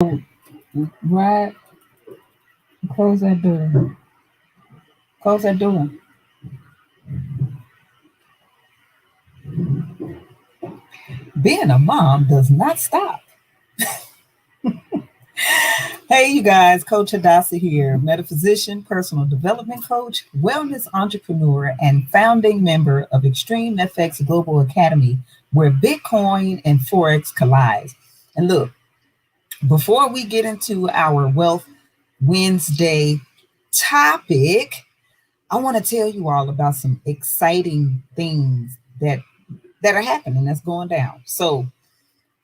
Right. Close that door. Close that door. Being a mom does not stop. Hey, you guys, Coach Hadassah here, metaphysician, personal development coach, wellness entrepreneur, and founding member of Extreme FX Global Academy, where Bitcoin and Forex collide. And look, before we get into our Wealth Wednesday topic, I want to tell you all about some exciting things that are happening that's going down. So,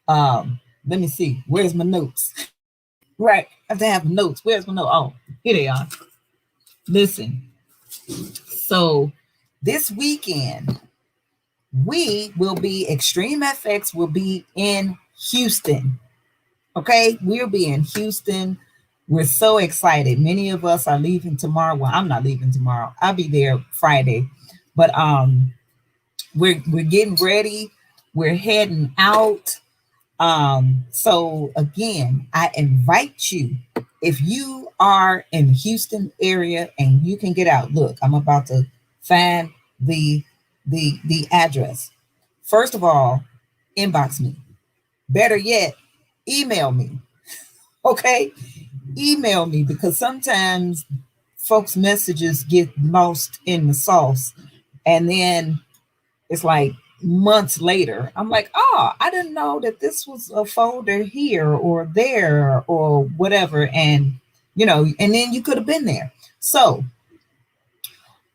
let me see. Where's my notes? Right. I have to have notes. Where's my note? Oh, here they are. Listen. So this weekend, we will be Extreme FX will be in Houston. Okay. We'll be in Houston. We're so excited. Many of us are leaving tomorrow. Well, I'm not leaving tomorrow. I'll be there Friday. But we're getting ready. We're heading out. So again, I invite you, if you are in the Houston area and you can get out, look, I'm about to find the address. First of all, inbox me. Better yet, email me. Okay? Email me, because sometimes folks' messages get lost in the sauce. And then it's like months later, I'm like, oh, I didn't know that this was a folder here or there or whatever. And, and then you could have been there. So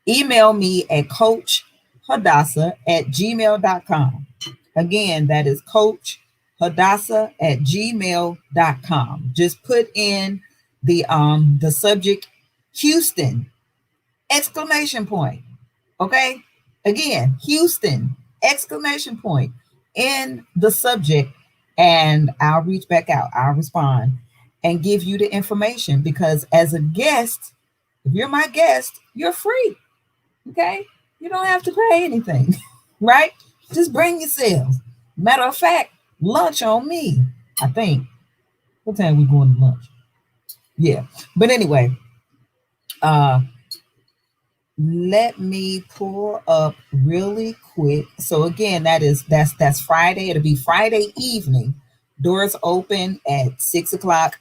email me at coachhadassah@gmail.com. Again, that is coachhadassah@gmail.com. Just put in the subject Houston, exclamation point. Okay. Again, Houston, exclamation point in the subject, and I'll reach back out. I'll respond and give you the information, because as a guest, if you're my guest, you're free. Okay. You don't have to pay anything, right? Just bring yourselves. Matter of fact, lunch on me, I think. What time we going to lunch? Yeah. But anyway, uh, let me pull up really quick. So again, that's Friday. It'll be Friday evening. Doors open at 6 o'clock.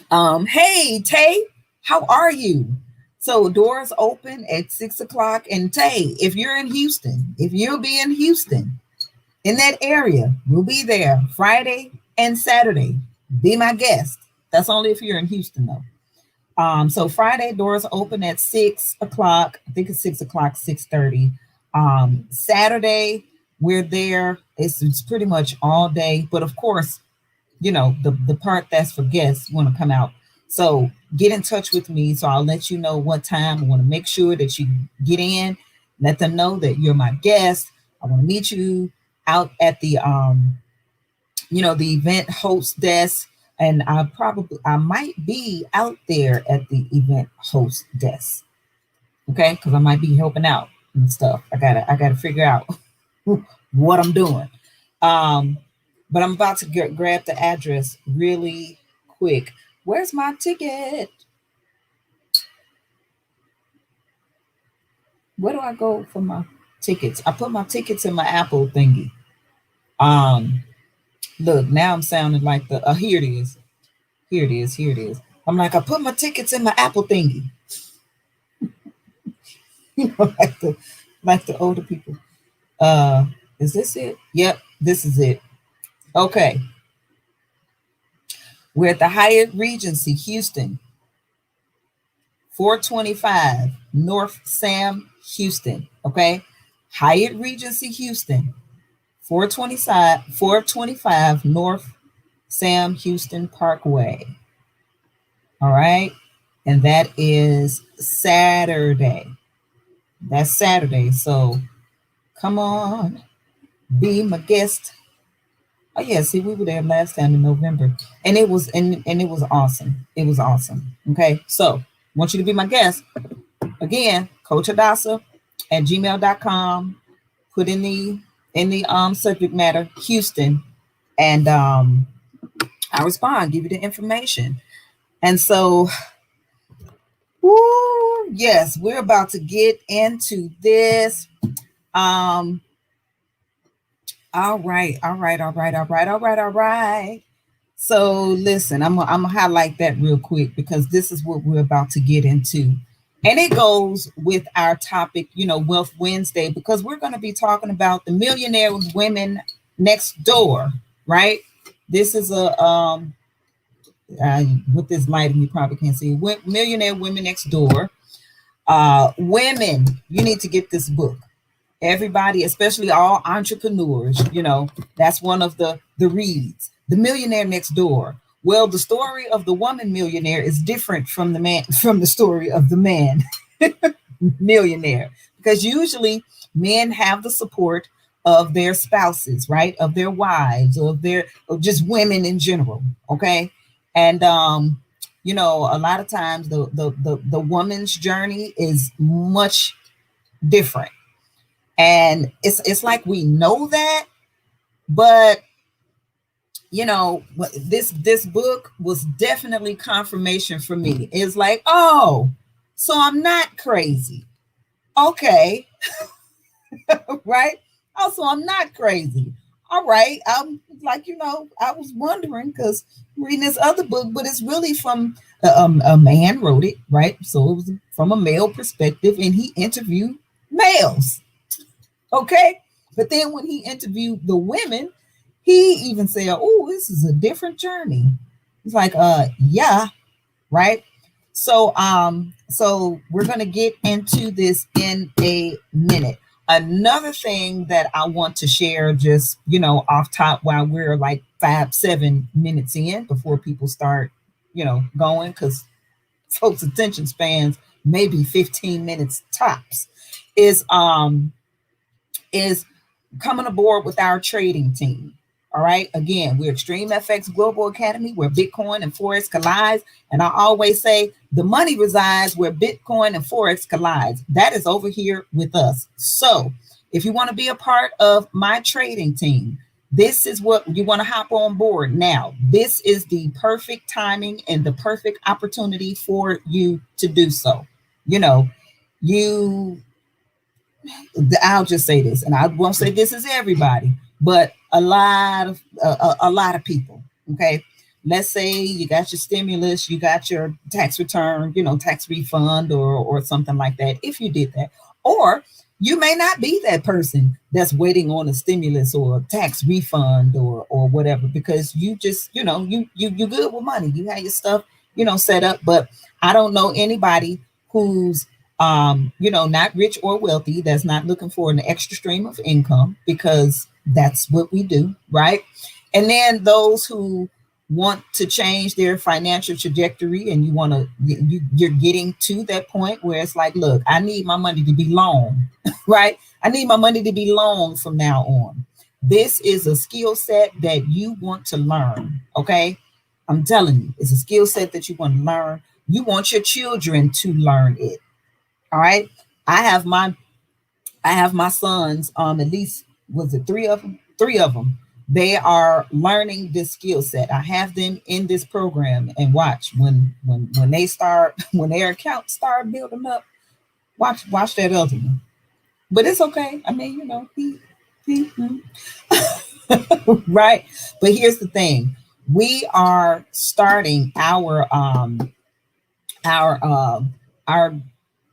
Hey Tay, how are you? So doors open at 6 o'clock. And Tay, if you're in Houston, if you'll be in Houston, in that area, we'll be there Friday and Saturday. Be my guest. That's only if you're in Houston, though. So Friday doors open at 6 o'clock. I think it's 6 o'clock, 6:30. Saturday we're there. It's pretty much all day, but of course, the part that's for guests want to come out. So get in touch with me. So I'll let you know what time. I want to make sure that you get in. Let them know that you're my guest. I want to meet you out at the event host desk, and I might be out there at the event host desk. Okay, because I might be helping out and stuff. I gotta figure out what I'm doing. Um, but I'm about to grab the address really quick. Where's my ticket? Where do I go for my tickets? I put my tickets in my Apple thingy. Um, Look, now I'm sounding like here it is. Here it is. Here it is. I'm like, I put my tickets in my Apple thingy. like the older people. Is this it? Yep, this is it. Okay. We're at the Hyatt Regency, Houston, 425 North Sam, Houston. Okay. Hyatt Regency, Houston, 425 North Sam Houston Parkway. All right. And that is Saturday. That's Saturday. So come on, be my guest. Oh yeah, see, we were there last time in November. And it was awesome. It was awesome. Okay. So want you to be my guest. Again, Coach Hadassah at gmail.com. Put in the subject matter Houston, and I respond, give you the information. And so, woo, yes, we're about to get into this. Um, all right, all right, all right, all right, all right, all right. So listen, I'm gonna highlight that real quick because this is what we're about to get into. And it goes with our topic, Wealth Wednesday, because we're going to be talking about the millionaire women next door, right? This is with this lighting, you probably can't see. Millionaire Women Next Door. Women, you need to get this book. Everybody, especially all entrepreneurs, that's one of the reads. The Millionaire Next Door. Well, the story of the woman millionaire is different from the story of the man millionaire, because usually men have the support of their spouses, right? Of their wives, or just women in general. Okay. And a lot of times the woman's journey is much different. And it's like we know that, but this book was definitely confirmation for me. It's like, oh, so I'm not crazy. Okay. Right? Also, I'm not crazy. All right. I'm like, I was wondering because reading this other book, but it's really from a man wrote it, right? So it was from a male perspective, and he interviewed males. Okay. But then when he interviewed the women, he even said, oh, this is a different journey. It's like, yeah, right. So we're gonna get into this in a minute. Another thing that I want to share, just off top, while we're like 5-7 minutes in before people start, going, because folks' attention spans maybe 15 minutes tops, is is coming aboard with our trading team. All right. Again, we're Extreme FX Global Academy, where Bitcoin and Forex collides. And I always say the money resides where Bitcoin and Forex collides. That is over here with us. So if you want to be a part of my trading team, this is what you want to hop on board now. This is the perfect timing and the perfect opportunity for you to do so. You I'll just say this, and I won't say this is everybody, but a lot of people. Okay, let's say you got your stimulus, you got your tax return, tax refund, or something like that. If you did that, or you may not be that person that's waiting on a stimulus or a tax refund or whatever, because you just you good with money, you have your stuff set up. But I don't know anybody who's not rich or wealthy, that's not looking for an extra stream of income, because that's what we do, right? And then those who want to change their financial trajectory, and you're getting to that point where it's like, look, I need my money to be long, right? I need my money to be long from now on. This is a skill set that you want to learn, okay? I'm telling you, it's a skill set that you want to learn. You want your children to learn it. All right. I have my sons, at least, was it three of them? Three of them. They are learning this skill set. I have them in this program, and watch when they start, when their accounts start building up, watch that other one. But it's okay. I mean, right. But here's the thing. We are starting our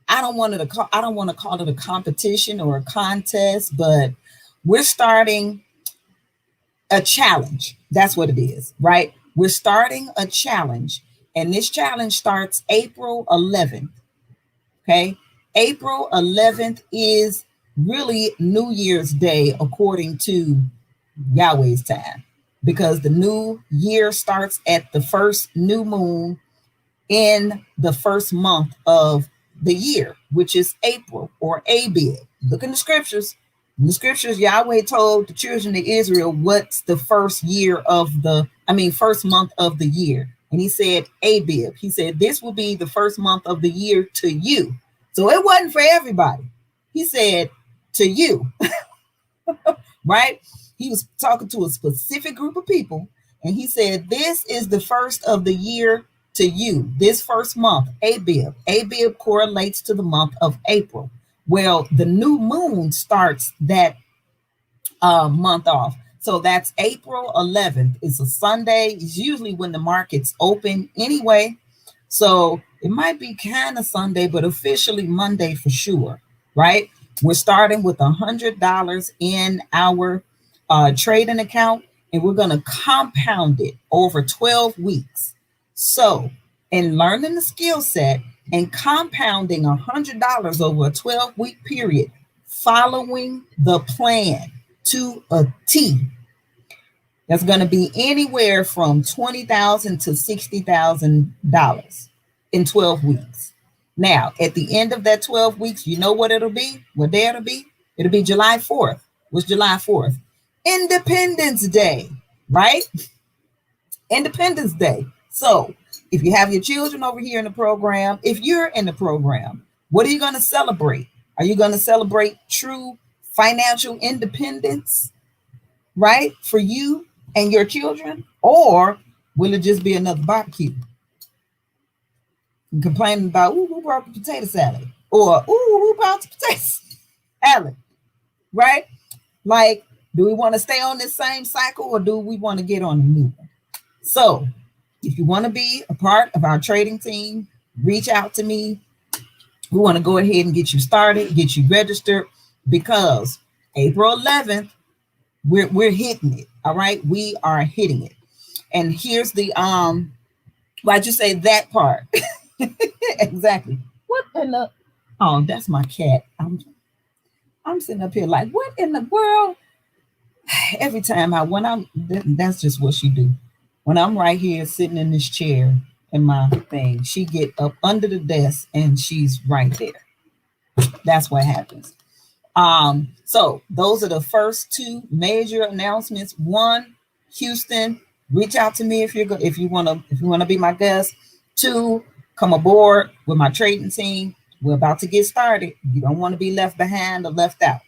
I don't want to call it a competition or a contest, but we're starting a challenge. That's what it is, right? We're starting a challenge, and this challenge starts April 11th. Okay. April 11th is really New Year's Day, according to Yahweh's time, because the new year starts at the first new moon in the first month of the year, which is April, or Abib. Look in the scriptures. In the scriptures, Yahweh told the children of Israel what's the first first month of the year. And he said, Abib. He said, this will be the first month of the year to you. So it wasn't for everybody. He said, to you, right? He was talking to a specific group of people, And he said, this is the first of the year to you. This first month, Abib. Abib correlates to the month of April. Well, the new moon starts that month off. So that's April 11th. It's a Sunday. It's usually when the markets open anyway. So it might be kind of Sunday, but officially Monday for sure, right? We're starting with $100 in our trading account, and we're going to compound it over 12 weeks. So in learning the skill set and compounding $100 over a 12-week period, following the plan to a T, that's going to be anywhere from $20,000 to $60,000 in 12 weeks. Now, at the end of that 12 weeks, you know what it'll be? What day it'll be? It'll be July 4th. What's July 4th? Independence Day, right? Independence Day. So if you have your children over here in the program, if you're in the program, what are you going to celebrate? Are you going to celebrate true financial independence, right, for you and your children? Or will it just be another barbecue? And complaining about, ooh, who brought the potato salad? Or, ooh, who brought the potato salad? Right? Like, do we want to stay on this same cycle, or do we want to get on a new one? So if you want to be a part of our trading team, reach out to me. We want to go ahead and get you started, get you registered, because April 11th, we're hitting it. All right. We are hitting it. And here's the why'd you say that part? Exactly. What in the oh, that's my cat. I'm sitting up here like, what in the world? Every time that's just what she do. When I'm right here sitting in this chair in my thing, she get up under the desk and she's right there. That's what happens. So those are the first two major announcements. One, Houston, reach out to me if you want to be my guest. Two, come aboard with my trading team. We're about to get started. You don't want to be left behind or left out.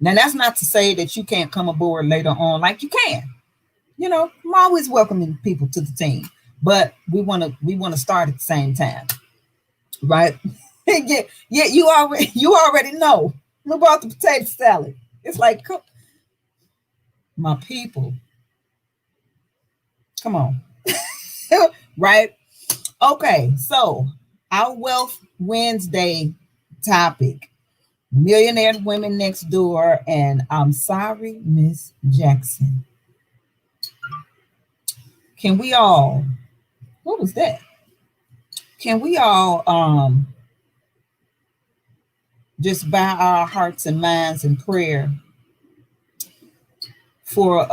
Now, that's not to say that you can't come aboard later on, like you can. You know, I'm always welcoming people to the team, but we want to start at the same time, right? yeah, you already know who brought the potato salad. It's like, my people, come on, right? Okay, so our Wealth Wednesday topic: millionaire women next door, and I'm sorry, Miss Jackson. Can we all, what was that? Can we all just bow our hearts and minds in prayer for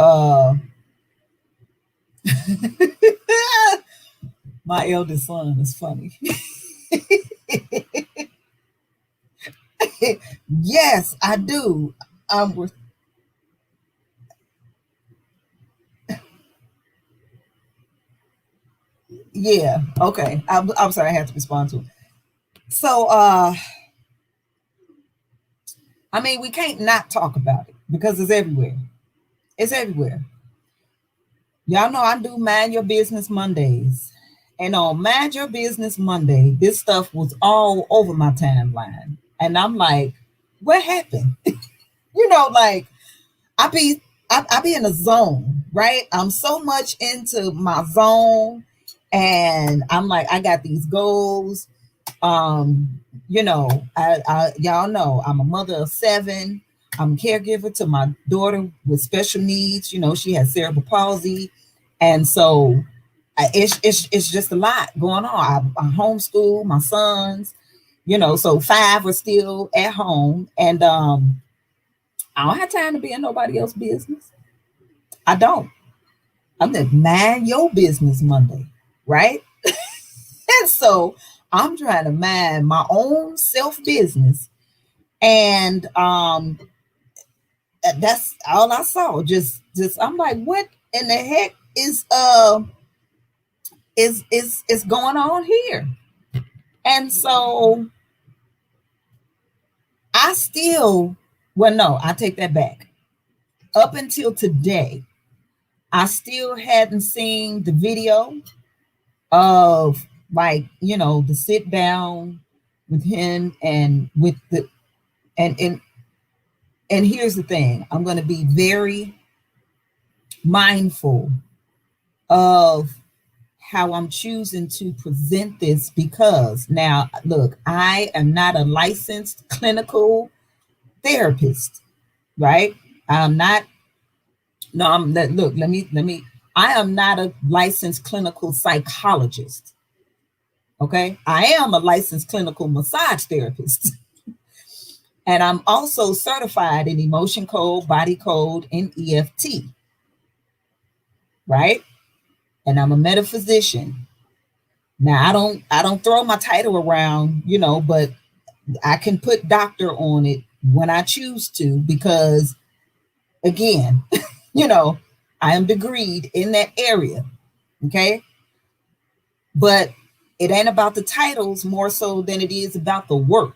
my eldest son is funny. Yes, I do. Yeah, okay. I'm sorry, I had to respond to it. So I mean, we can't not talk about it because it's everywhere. It's everywhere. Y'all know I do Mind Your Business Mondays. And on Mind Your Business Monday, this stuff was all over my timeline. And I'm like, what happened? You know, like I be in a zone, right? I'm so much into my zone, and I'm like, I got these goals. You know, I y'all know I'm a mother of 7. I'm a caregiver to my daughter with special needs. You know, she has cerebral palsy, and so it's just a lot going on. I homeschool my sons. You know, so 5 are still at home, and I don't have time to be in nobody else's business. I don't. I'm just mind your business Monday, right? And so I'm trying to mind my own self business, and that's all I saw. Just I'm like, what in the heck is going on here? And so I still, well, no, I take that back. Up until today, I still hadn't seen the video of, like, the sit down with him and with the and and here's the thing. I'm going to be very mindful of how I'm choosing to present this, because now, look, I am not a licensed clinical therapist, right? I'm not. No, look. Let me. I am not a licensed clinical psychologist. Okay, I am a licensed clinical massage therapist, and I'm also certified in emotion code, body code, and EFT, right? And I'm a metaphysician. Now, I don't throw my title around, but I can put doctor on it when I choose to, because again, you know, I am degreed in that area. Okay. But it ain't about the titles more so than it is about the work,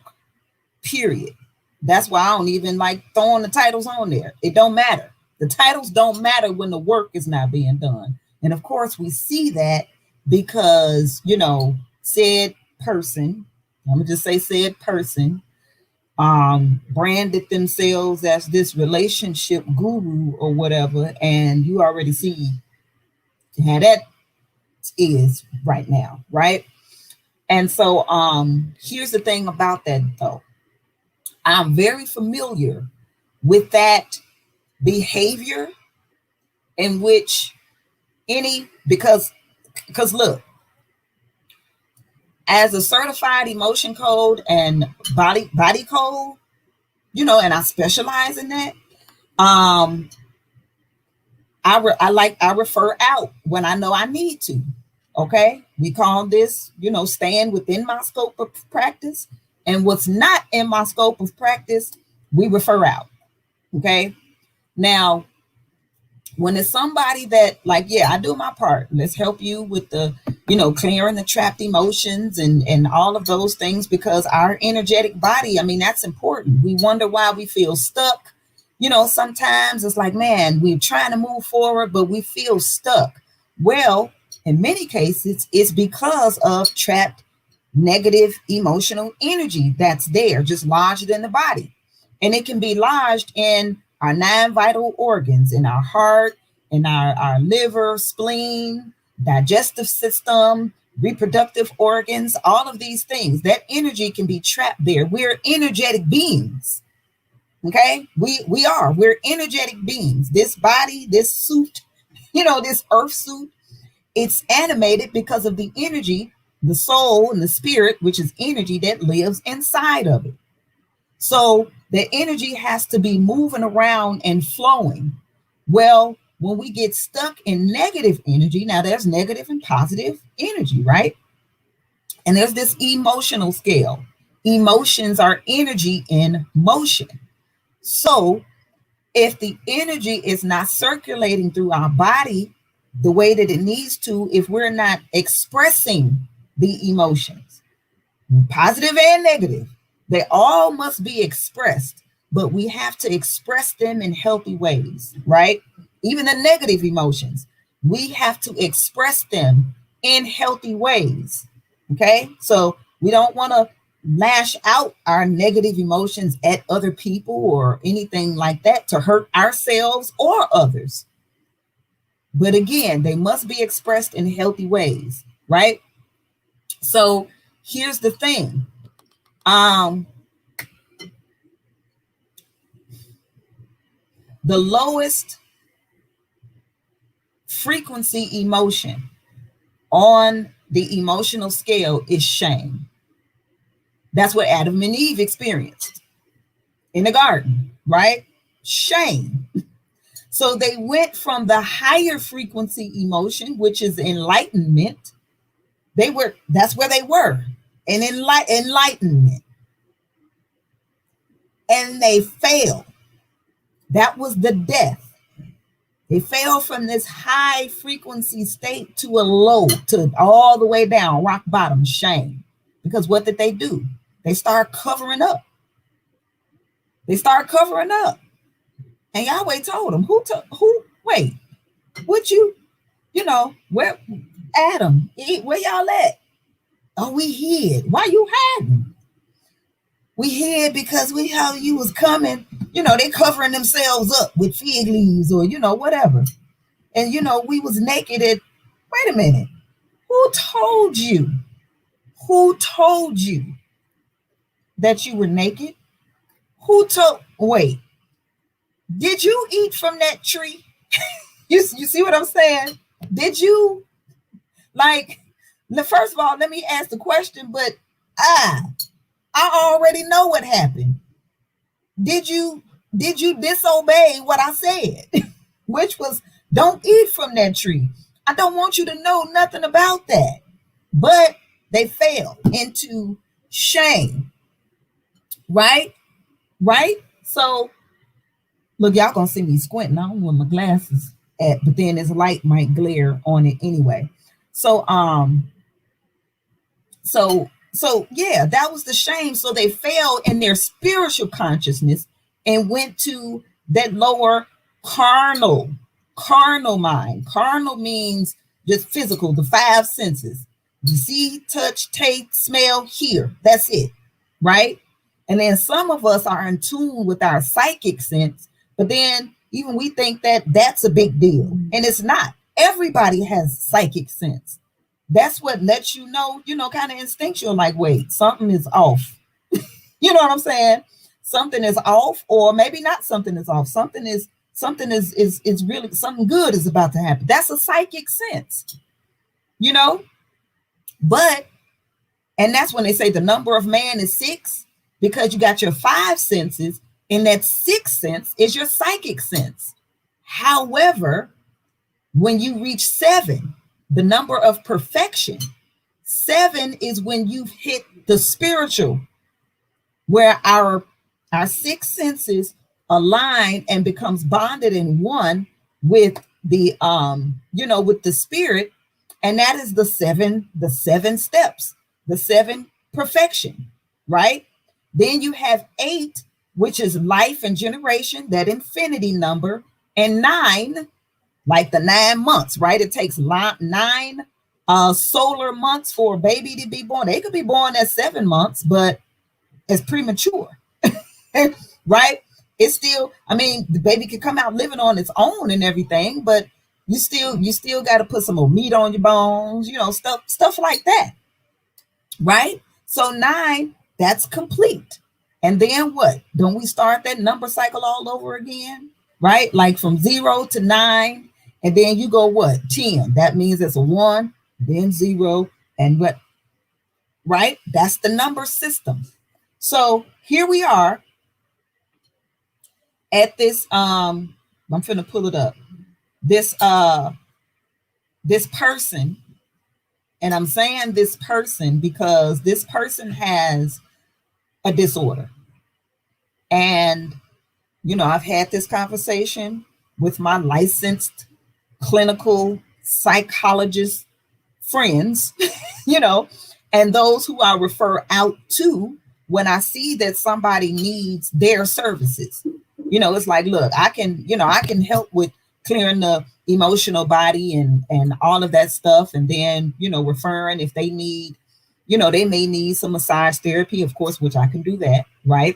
period. That's why I don't even like throwing the titles on there. It don't matter. The titles don't matter when the work is not being done. And of course, we see that because, said person, I'm gonna just say said person, branded themselves as this relationship guru or whatever, and you already see how that is right now, right? And so here's the thing about that though. I'm very familiar with that behavior in which because look, as a certified emotion code and body code, and I specialize in that. I refer out when I know I need to. Okay, we call this, staying within my scope of practice, and what's not in my scope of practice, we refer out. Okay, now when it's somebody that, like, yeah, I do my part. Let's help you with the, clearing the trapped emotions and all of those things, because our energetic body, I mean, that's important. We wonder why we feel stuck. Sometimes it's like, man, we're trying to move forward, but we feel stuck. Well, in many cases, it's because of trapped negative emotional energy that's there, just lodged in the body. And it can be lodged in our 9 vital organs, in our heart, in our liver, spleen, digestive system, reproductive organs, all of these things. That energy can be trapped there. We're energetic beings. Okay, we're energetic beings. This body, this suit, this earth suit, it's animated because of the energy, the soul and the spirit, which is energy that lives inside of it. So the energy has to be moving around and flowing. Well, when we get stuck in negative energy, now there's negative and positive energy, right? And there's this emotional scale. Emotions are energy in motion. So if the energy is not circulating through our body the way that it needs to, if we're not expressing the emotions, positive and negative, they all must be expressed, but we have to express them in healthy ways, right? Even the negative emotions, we have to express them in healthy ways. Okay, so we don't want to lash out our negative emotions at other people or anything like that to hurt ourselves or others. But again, they must be expressed in healthy ways, right? So here's the thing. The lowest frequency emotion on the emotional scale is shame. That's what Adam and Eve experienced in the garden, right? Shame. So they went from the higher frequency emotion, which is enlightenment. That's where they were, in enlightenment. And they failed. That was the death. They fell from this high frequency state to a low, to all the way down, rock bottom, shame. Because what did they do? They start covering up. They start covering up. And Yahweh told them, wait, What you, where Adam, where y'all at? Oh, we hid. Why you hiding? We hid because we how you was coming. They covering themselves up with fig leaves or whatever. And we was naked at. Wait a minute. Who told you? Who told you that you were naked? Who told? Wait. Did you eat from that tree? You see what I'm saying? Did you like? First of all, let me ask the question. But I already know what happened. Did you disobey what I said, which was don't eat from that tree? I don't want you to know nothing about that. But they fell into shame, right? Right? So look, y'all gonna see me squinting. I don't want my glasses at, but then this light might glare on it anyway. So so yeah, that was the shame. So they fell in their spiritual consciousness and went to that lower carnal mind. Carnal means just physical, the five senses. You see, touch, taste, smell, hear. That's it, right? And then some of us are in tune with our psychic sense, but then even we think that that's a big deal. And it's not. Everybody has psychic sense. That's what lets you know, kind of instinctual, like, wait, something is off. You know what I'm saying? Something is off, or maybe not something is off. Something is really something good is about to happen. That's a psychic sense, But, and that's when they say the number of man is 6, because you got your 5 senses, and that 6th sense is your psychic sense. However, when you reach 7, the number of perfection, 7 is when you've hit the spiritual, where our 6 senses align and becomes bonded in one with the with the spirit. And that is the 7 steps, the 7 perfection, right? Then you have 8, which is life and generation, that infinity number, and 9, like the 9 months, right? It takes 9 solar months for a baby to be born. They could be born at 7 months, but it's premature, right? It's still, the baby can come out living on its own and everything, but you still got to put some more meat on your bones, stuff like that, right? So 9, that's complete. And then what? Don't we start that number cycle all over again, right? Like from 0 to 9. And then you go what? 10. That means it's a 1, then 0, and what? Right? That's the number system. So here we are at this. I'm finna pull it up. This person, and I'm saying this person because this person has a disorder. And I've had this conversation with my licensed clinical psychologist friends, and those who I refer out to when I see that somebody needs their services. It's like, look, I can help with clearing the emotional body and all of that stuff. And then, referring if they need, they may need some massage therapy, of course, which I can do that. Right.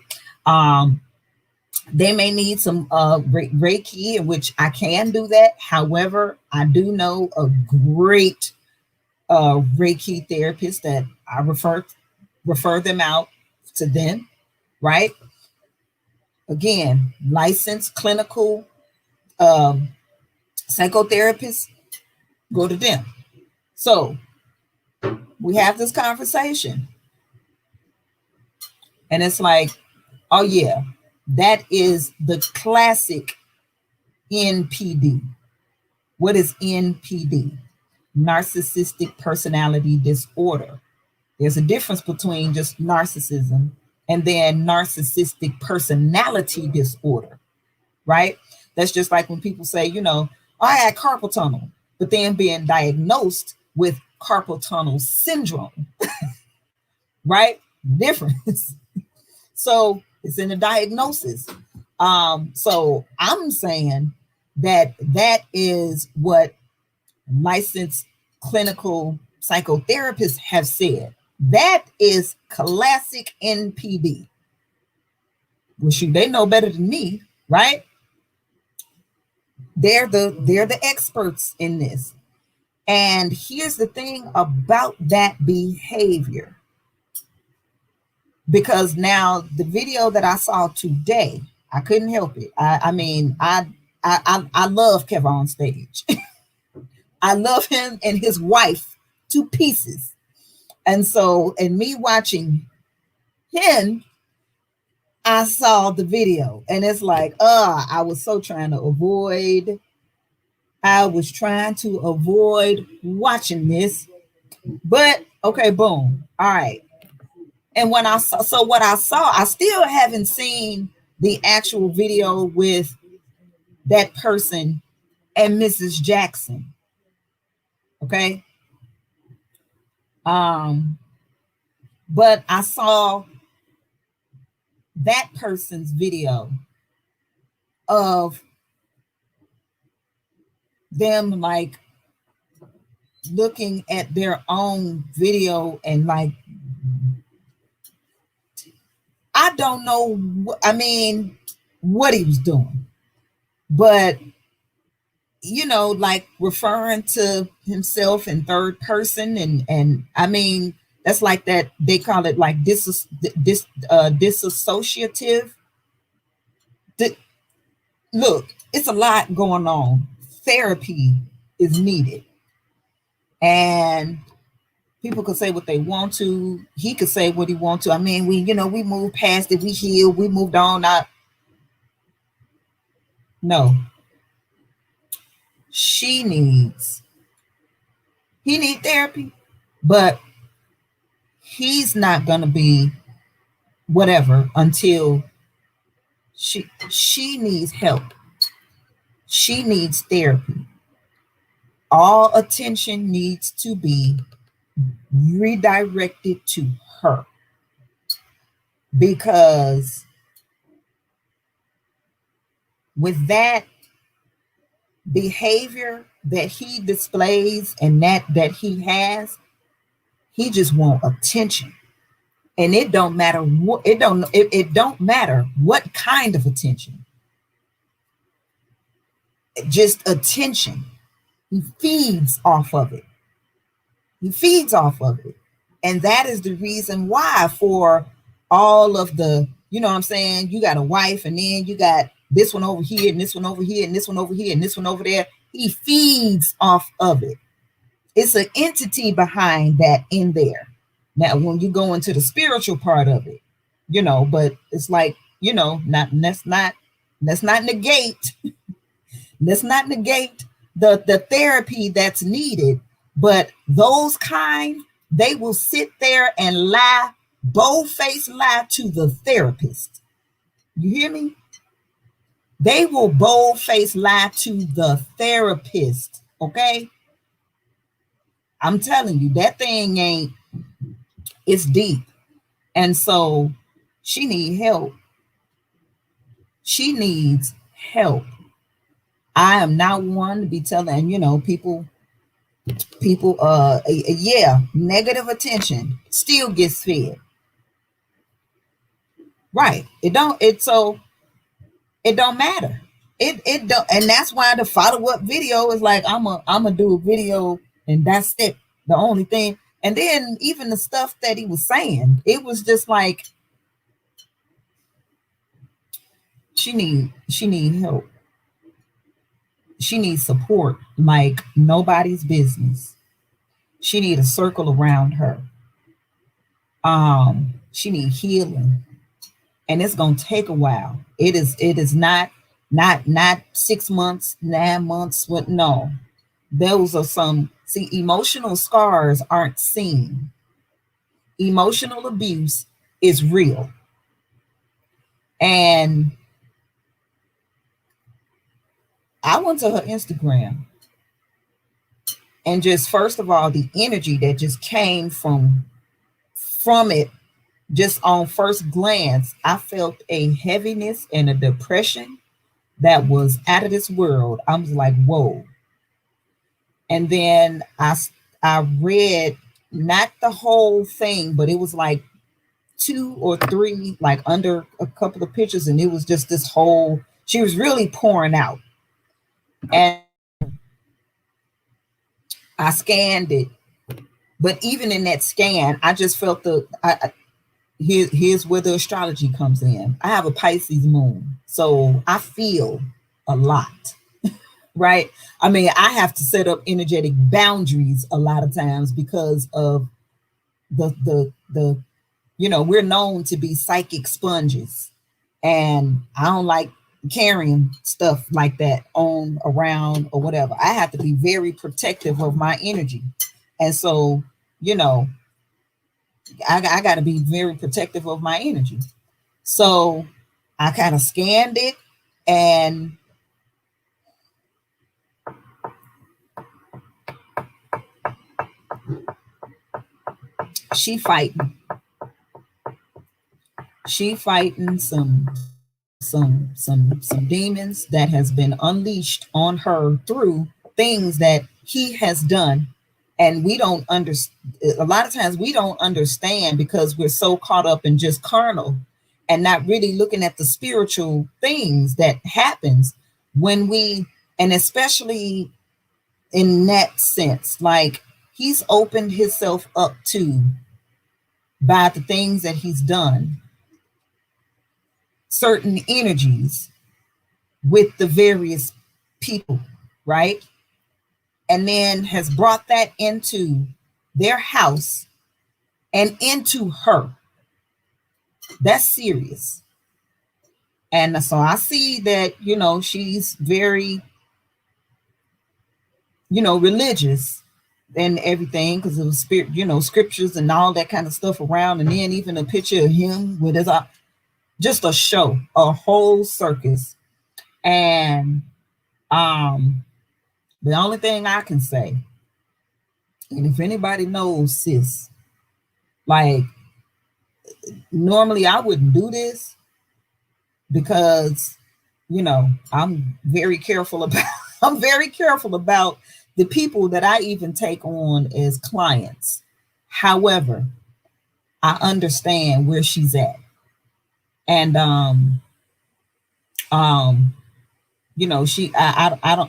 They may need some Reiki, which I can do that. However, I do know a great Reiki therapist that I refer them out to them, right? Again, licensed clinical psychotherapist, go to them. So we have this conversation, and it's like, oh yeah, that is the classic NPD. What is NPD? Narcissistic personality disorder. There's a difference between just narcissism and then narcissistic personality disorder, right? That's just like when people say, I had carpal tunnel, but then being diagnosed with carpal tunnel syndrome, right? Difference. So it's in the diagnosis. So I'm saying that is what licensed clinical psychotherapists have said. That is classic NPD. Well, shoot, they know better than me, right? They're the experts in this. And here's the thing about that behavior. Because now the video that I saw today, I couldn't help it. I mean, I love Kevin on stage. I love him and his wife to pieces. And so, in me watching him, I saw the video and it's like, I was so trying to avoid. I was trying to avoid watching this, but okay, boom. All right. And when what I saw, I still haven't seen the actual video with that person and Mrs. Jackson. Okay. But I saw that person's video of them like looking at their own video and like, I don't know, I mean, what he was doing, but you know, like referring to himself in third person, and I mean, that's like that, they call it like disassociative. Look, it's a lot going on. Therapy is needed, and people could say what they want to. He could say what he wants to. I mean, we moved past it. We healed. We moved on. No. He needs therapy, but he's not going to be whatever until she needs help. She needs therapy. All attention needs to be redirected to her, because with that behavior that he displays and that he has, he just want attention. And it don't matter what, it don't matter what kind of attention, just attention. He feeds off of it. And that is the reason why, for all of the, you know what I'm saying, you got a wife and then you got this one over here and this one over here and this one over here and this one over there. He feeds off of it. It's an entity behind that in there. Now, when you go into the spiritual part of it, but it's like, let's not negate the therapy that's needed. But those kind, they will sit there and lie, bold-faced lie to the therapist. You hear me? They will bold-faced lie to the therapist, okay? I'm telling you, that thing it's deep. And so she needs help. She needs help. I am not one to be telling, people, negative attention still gets fed. Right. It don't matter. It don't, and that's why the follow-up video is like, I'm a do a video and that's it. The only thing. And then even the stuff that he was saying, it was just like, she need help. She needs support like nobody's business. She need a circle around her. She need healing, and it's gonna take a while. It is not 6 months, 9 months. What? No, those are some. See, emotional scars aren't seen. Emotional abuse is real, and I went to her Instagram, and just first of all, the energy that just came from it, just on first glance, I felt a heaviness and a depression that was out of this world. I was like, whoa. And then I read not the whole thing, but it was like two or three, like under a couple of pictures, and it was just this whole. She was really pouring out, and I scanned it. But even in that scan, I just felt here's where the astrology comes in. I have a Pisces moon, so I feel a lot, right? I mean, I have to set up energetic boundaries a lot of times because of the we're known to be psychic sponges, and I don't like carrying stuff like that on around or whatever. I have to be very protective of my energy, and so you know I got to be very protective of my energy. So I kind of scanned it, and she fighting. She fighting some demons that has been unleashed on her through things that he has done, and we don't understand. A lot of times we don't understand because we're so caught up in just carnal and not really looking at the spiritual things that happens when we, and especially in that sense, like he's opened himself up to by the things that he's done, certain energies with the various people, right? And then has brought that into their house and into her. That's serious. And so I see that, she's very, religious and everything because it was spirit, scriptures and all that kind of stuff around. And then even a picture of him with his, just a show, a whole circus. And the only thing I can say, and if anybody knows sis, like normally I wouldn't do this because I'm very careful about I'm very careful about the people that I even take on as clients. However, I understand where she's at. And I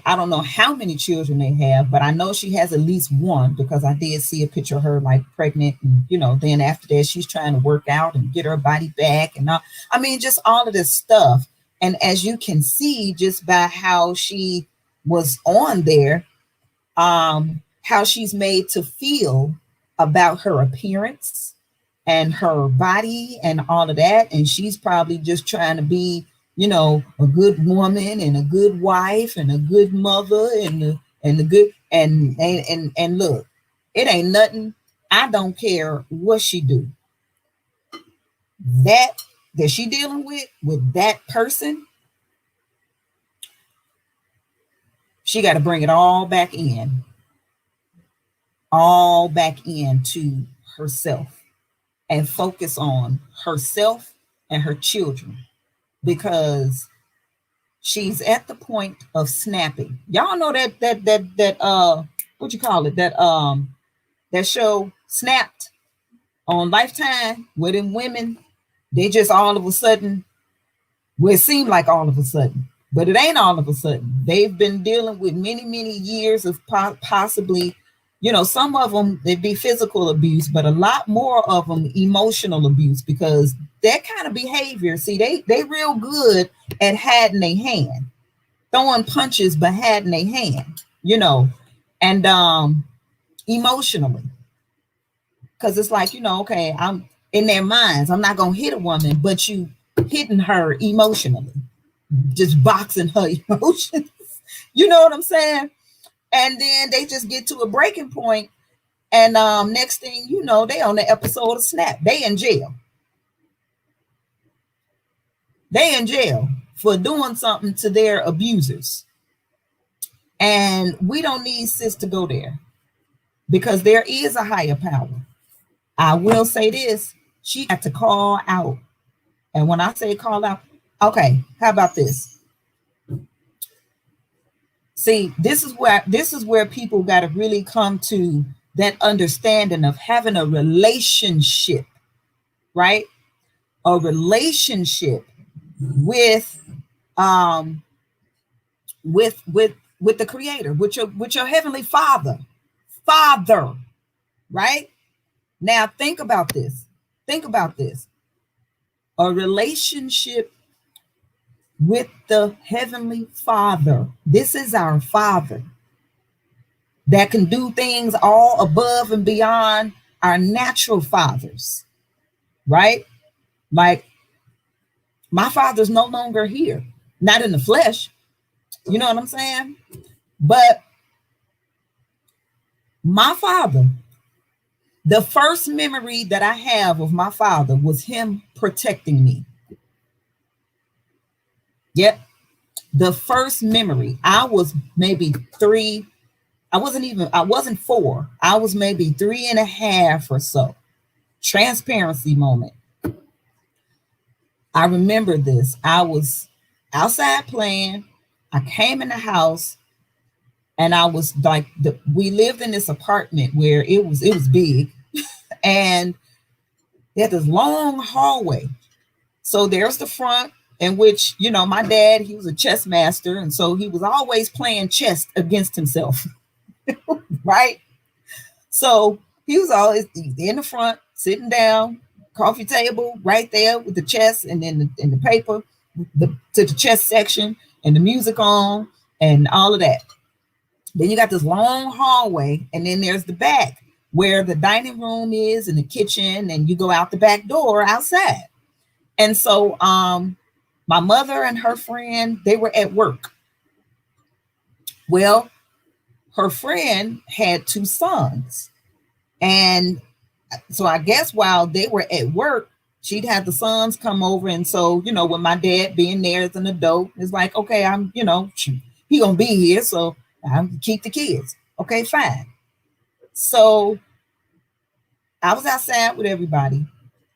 don't know how many children they have, but I know she has at least one because I did see a picture of her like pregnant, and then after that she's trying to work out and get her body back and all. I mean, just all of this stuff. And as you can see, just by how she was on there, how she's made to feel about her appearance and her body and all of that, and she's probably just trying to be a good woman and a good wife and a good mother and the good and look, it ain't nothing. I don't care what she do. That she dealing with that person, she got to bring it all back into herself and focus on herself and her children because she's at the point of snapping. Y'all know that what you call it, that show Snapped on Lifetime, where them women, they just all of a sudden, well, it seemed like all of a sudden, but it ain't all of a sudden. They've been dealing with many years of possibly, some of them it'd be physical abuse, but a lot more of them emotional abuse because that kind of behavior, see, they real good at hiding their hand, throwing punches but hiding their hand, and emotionally, because it's like, okay, I'm in their minds, I'm not gonna hit a woman, but you hitting her emotionally, just boxing her emotions. You know what I'm saying? And then they just get to a breaking point, and next thing you know, they on the episode of Snap. They in jail. They in jail for doing something to their abusers. And we don't need sis to go there because there is a higher power. I will say this, she had to call out. And when I say call out, okay, how about this? See, this is where people got to really come to that understanding of having a relationship, right? A relationship with um with the creator, with your heavenly father, right? Now think about this. Think about this. A relationship with the heavenly father. This is our father that can do things all above and beyond our natural fathers, right? Like my father's no longer here, not in the flesh. You know what I'm saying? But my father, the first memory that I have of my father was him protecting me. Yep. The first memory, I was maybe three. I wasn't four. I was maybe 3.5 or so. Transparency moment. I remember this. I was outside playing. I came in the house and I was like, we lived in this apartment where it was big and it had this long hallway. So there's the front, in which, my dad, he was a chess master. And so he was always playing chess against himself, right? So he was always in the front, sitting down, coffee table right there with the chess and then the paper to the chess section and the music on and all of that. Then you got this long hallway, and then there's the back where the dining room is and the kitchen, and you go out the back door outside. And so my mother and her friend, they were at work. Well, her friend had 2 sons. And so I guess while they were at work, she'd have the sons come over. And so, with my dad being there as an adult, it's like, okay, he gonna be here, so I'm keep the kids. Okay, fine. So I was outside with everybody.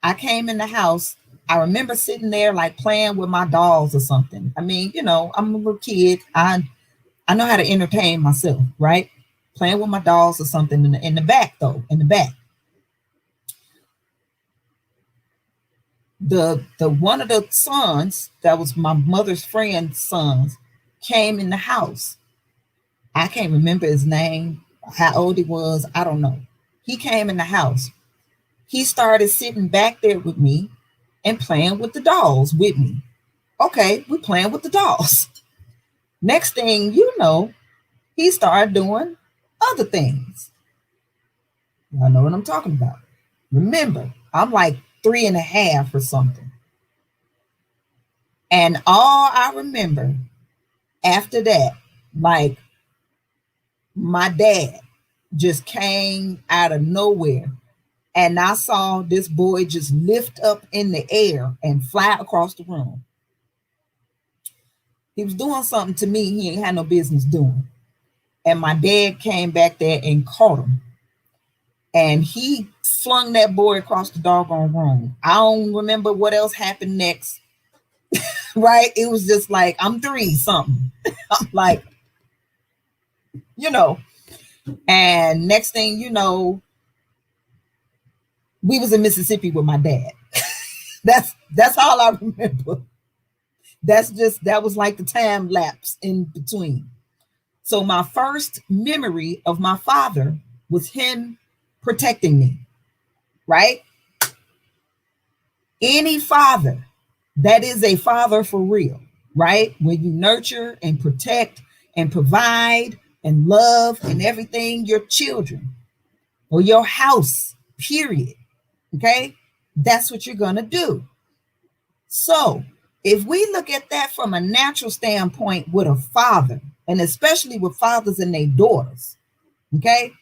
I came in the house. I remember sitting there like playing with my dolls or something. I mean, I'm a little kid. I know how to entertain myself, right? Playing with my dolls or something in the back, though. In the back. The one of the sons that was my mother's friend's sons came in the house. I can't remember his name, how old he was. I don't know. He came in the house. He started sitting back there with me and playing with the dolls with me. Okay, we're playing with the dolls. Next thing you know, he started doing other things. I know what I'm talking about. Remember, I'm like 3.5 or something. And all I remember after that, like my dad just came out of nowhere. And I saw this boy just lift up in the air and fly across the room. He was doing something to me he ain't had no business doing. And my dad came back there and caught him. And he flung that boy across the doggone room. I don't remember what else happened next. Right? It was just like, I'm 3 something. I'm like, and next thing you know, we was in Mississippi with my dad. That's all I remember. That was like the time lapse in between. So my first memory of my father was him protecting me, right? Any father that is a father for real, right? When you nurture and protect and provide and love and everything your children or your house, period. Okay? That's what you're going to do. So if we look at that from a natural standpoint with a father, and especially with fathers and their daughters, okay,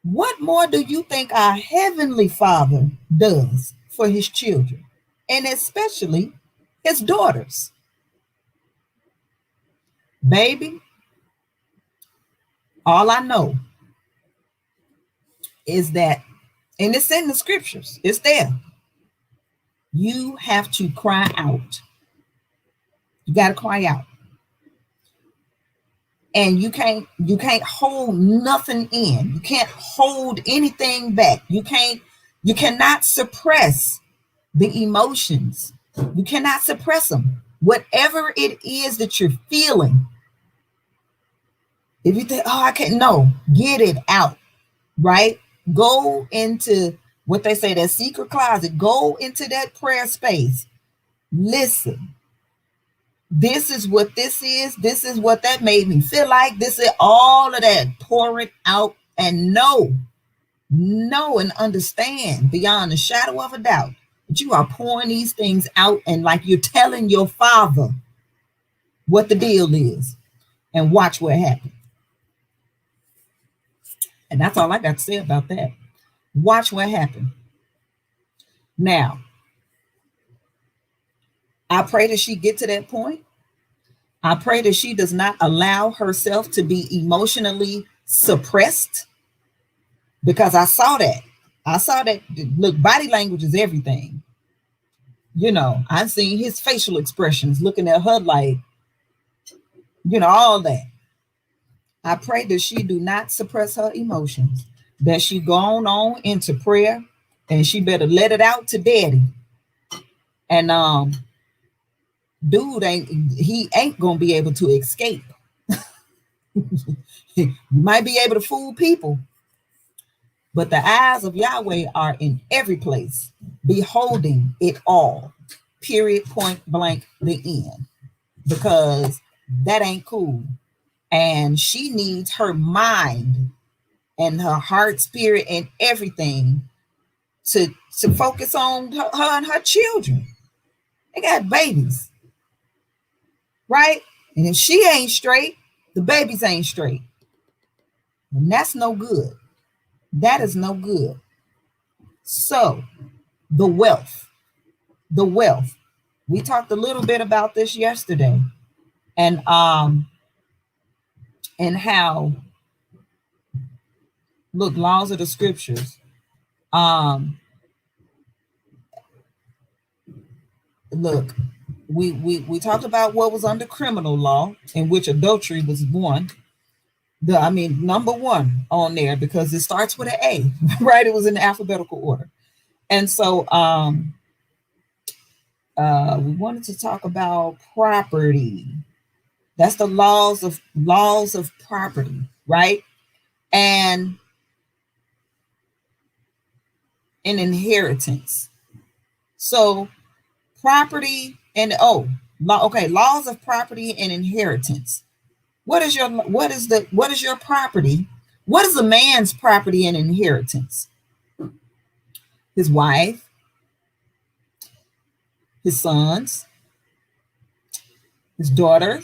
what more do you think our heavenly father does for his children, and especially his daughters? Baby, all I know is that, and it's in the scriptures, it's there. You have to cry out. You got to cry out. and you can't hold nothing in. You can't hold anything back. You cannot suppress the emotions. You cannot suppress them. Whatever it is that you're feeling, if you think, oh, I can't, no, get it out, right? Go into what they say, that secret closet. Go into that prayer space. Listen, this is what this is. This is what that made me feel like. This is all of that. Pour it out and know and understand beyond a shadow of a doubt that you are pouring these things out, and like you're telling your father what the deal is, and watch what happens. And that's all I got to say about that. Watch what happens. Now, I pray that she get to that point. I pray that she does not allow herself to be emotionally suppressed, because I saw that. Look, body language is everything. I've seen his facial expressions looking at her like, all that. I pray that she do not suppress her emotions, that she go on into prayer, and she better let it out to daddy. And dude ain't gonna be able to escape. You might be able to fool people, but the eyes of Yahweh are in every place, beholding it all. Period, point blank, the end. Because that ain't cool. And she needs her mind and her heart, spirit, and everything to focus on her and her children. They got babies, right? And if she ain't straight, the babies ain't straight. And that's no good. That is no good. So the wealth. We talked a little bit about this yesterday, and how, look, laws of the scriptures. Look, we talked about what was under criminal law, in which adultery was one. Number one on there, because it starts with an A, right? It was in the alphabetical order. And so we wanted to talk about property. That's the laws of property, right? And an inheritance. So property and laws of property and inheritance. What is your property? What is a man's property and inheritance? His wife, his sons, his daughter,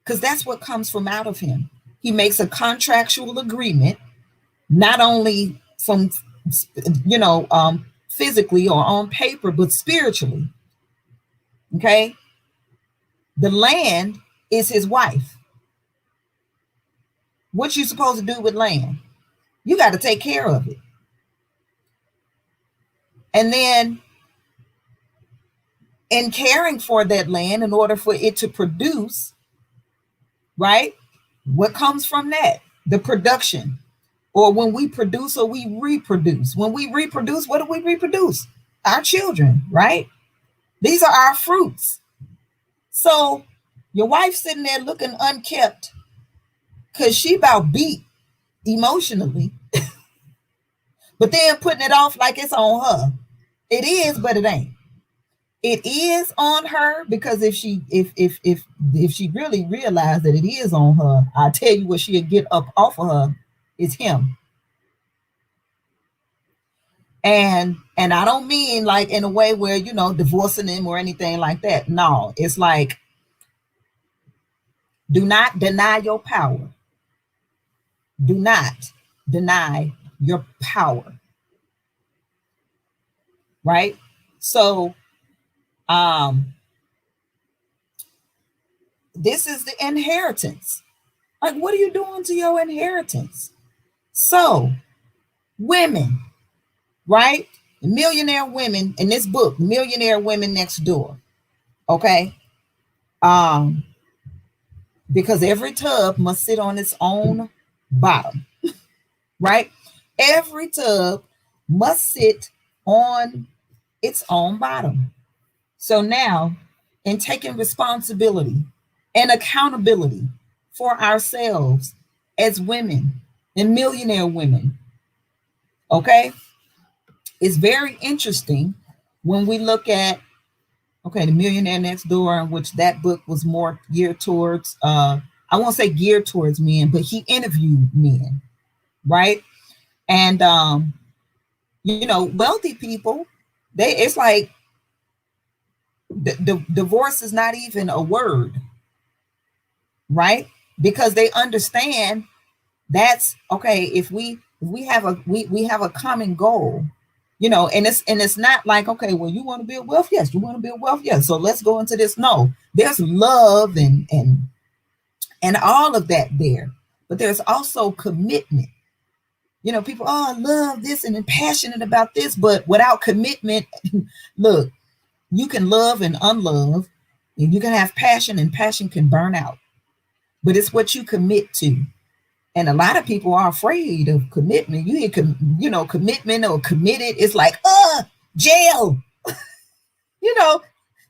because that's what comes from out of him. He makes a contractual agreement, not only from physically or on paper, but spiritually. Okay, the land is his wife. What you supposed to do with land? You got to take care of it. And then in caring for that land, in order for it to produce, right? What comes from that? The production. Or when we produce or we reproduce. When we reproduce, what do we reproduce? Our children, right? These are our fruits. So your wife sitting there looking unkept because she about beat emotionally, but then putting it off like it's on her. It is, but it ain't. It is on her, because if she really realized that it is on her, I tell you what she'll get up off of her is him. And I don't mean like in a way where, divorcing him or anything like that. No, it's like, do not deny your power. Do not deny your power. Right? So, this is the inheritance. Like, what are you doing to your inheritance? So, women, right? Millionaire women in this book, Millionaire Women Next Door. Okay. because every tub must sit on its own bottom, right? Every tub must sit on its own bottom. So now, in taking responsibility and accountability for ourselves as women and millionaire women, okay, it's very interesting when we look at, okay, The Millionaire Next Door, in which that book was more geared towards, I won't say geared towards men, but he interviewed men, right? And, wealthy people, it's like the divorce is not even a word, right? Because they understand that's okay. If we have we have a common goal, and it's not like, okay, well, you want to build wealth, yes, you want to build wealth, yes, so let's go into this. No, there's love and all of that there, but there's also commitment. People, oh, I love this and I'm passionate about this, but without commitment, look, you can love and unlove, and you can have passion, and passion can burn out. But it's what you commit to. And a lot of people are afraid of commitment. You hear, commitment or committed. It's like, jail, you know,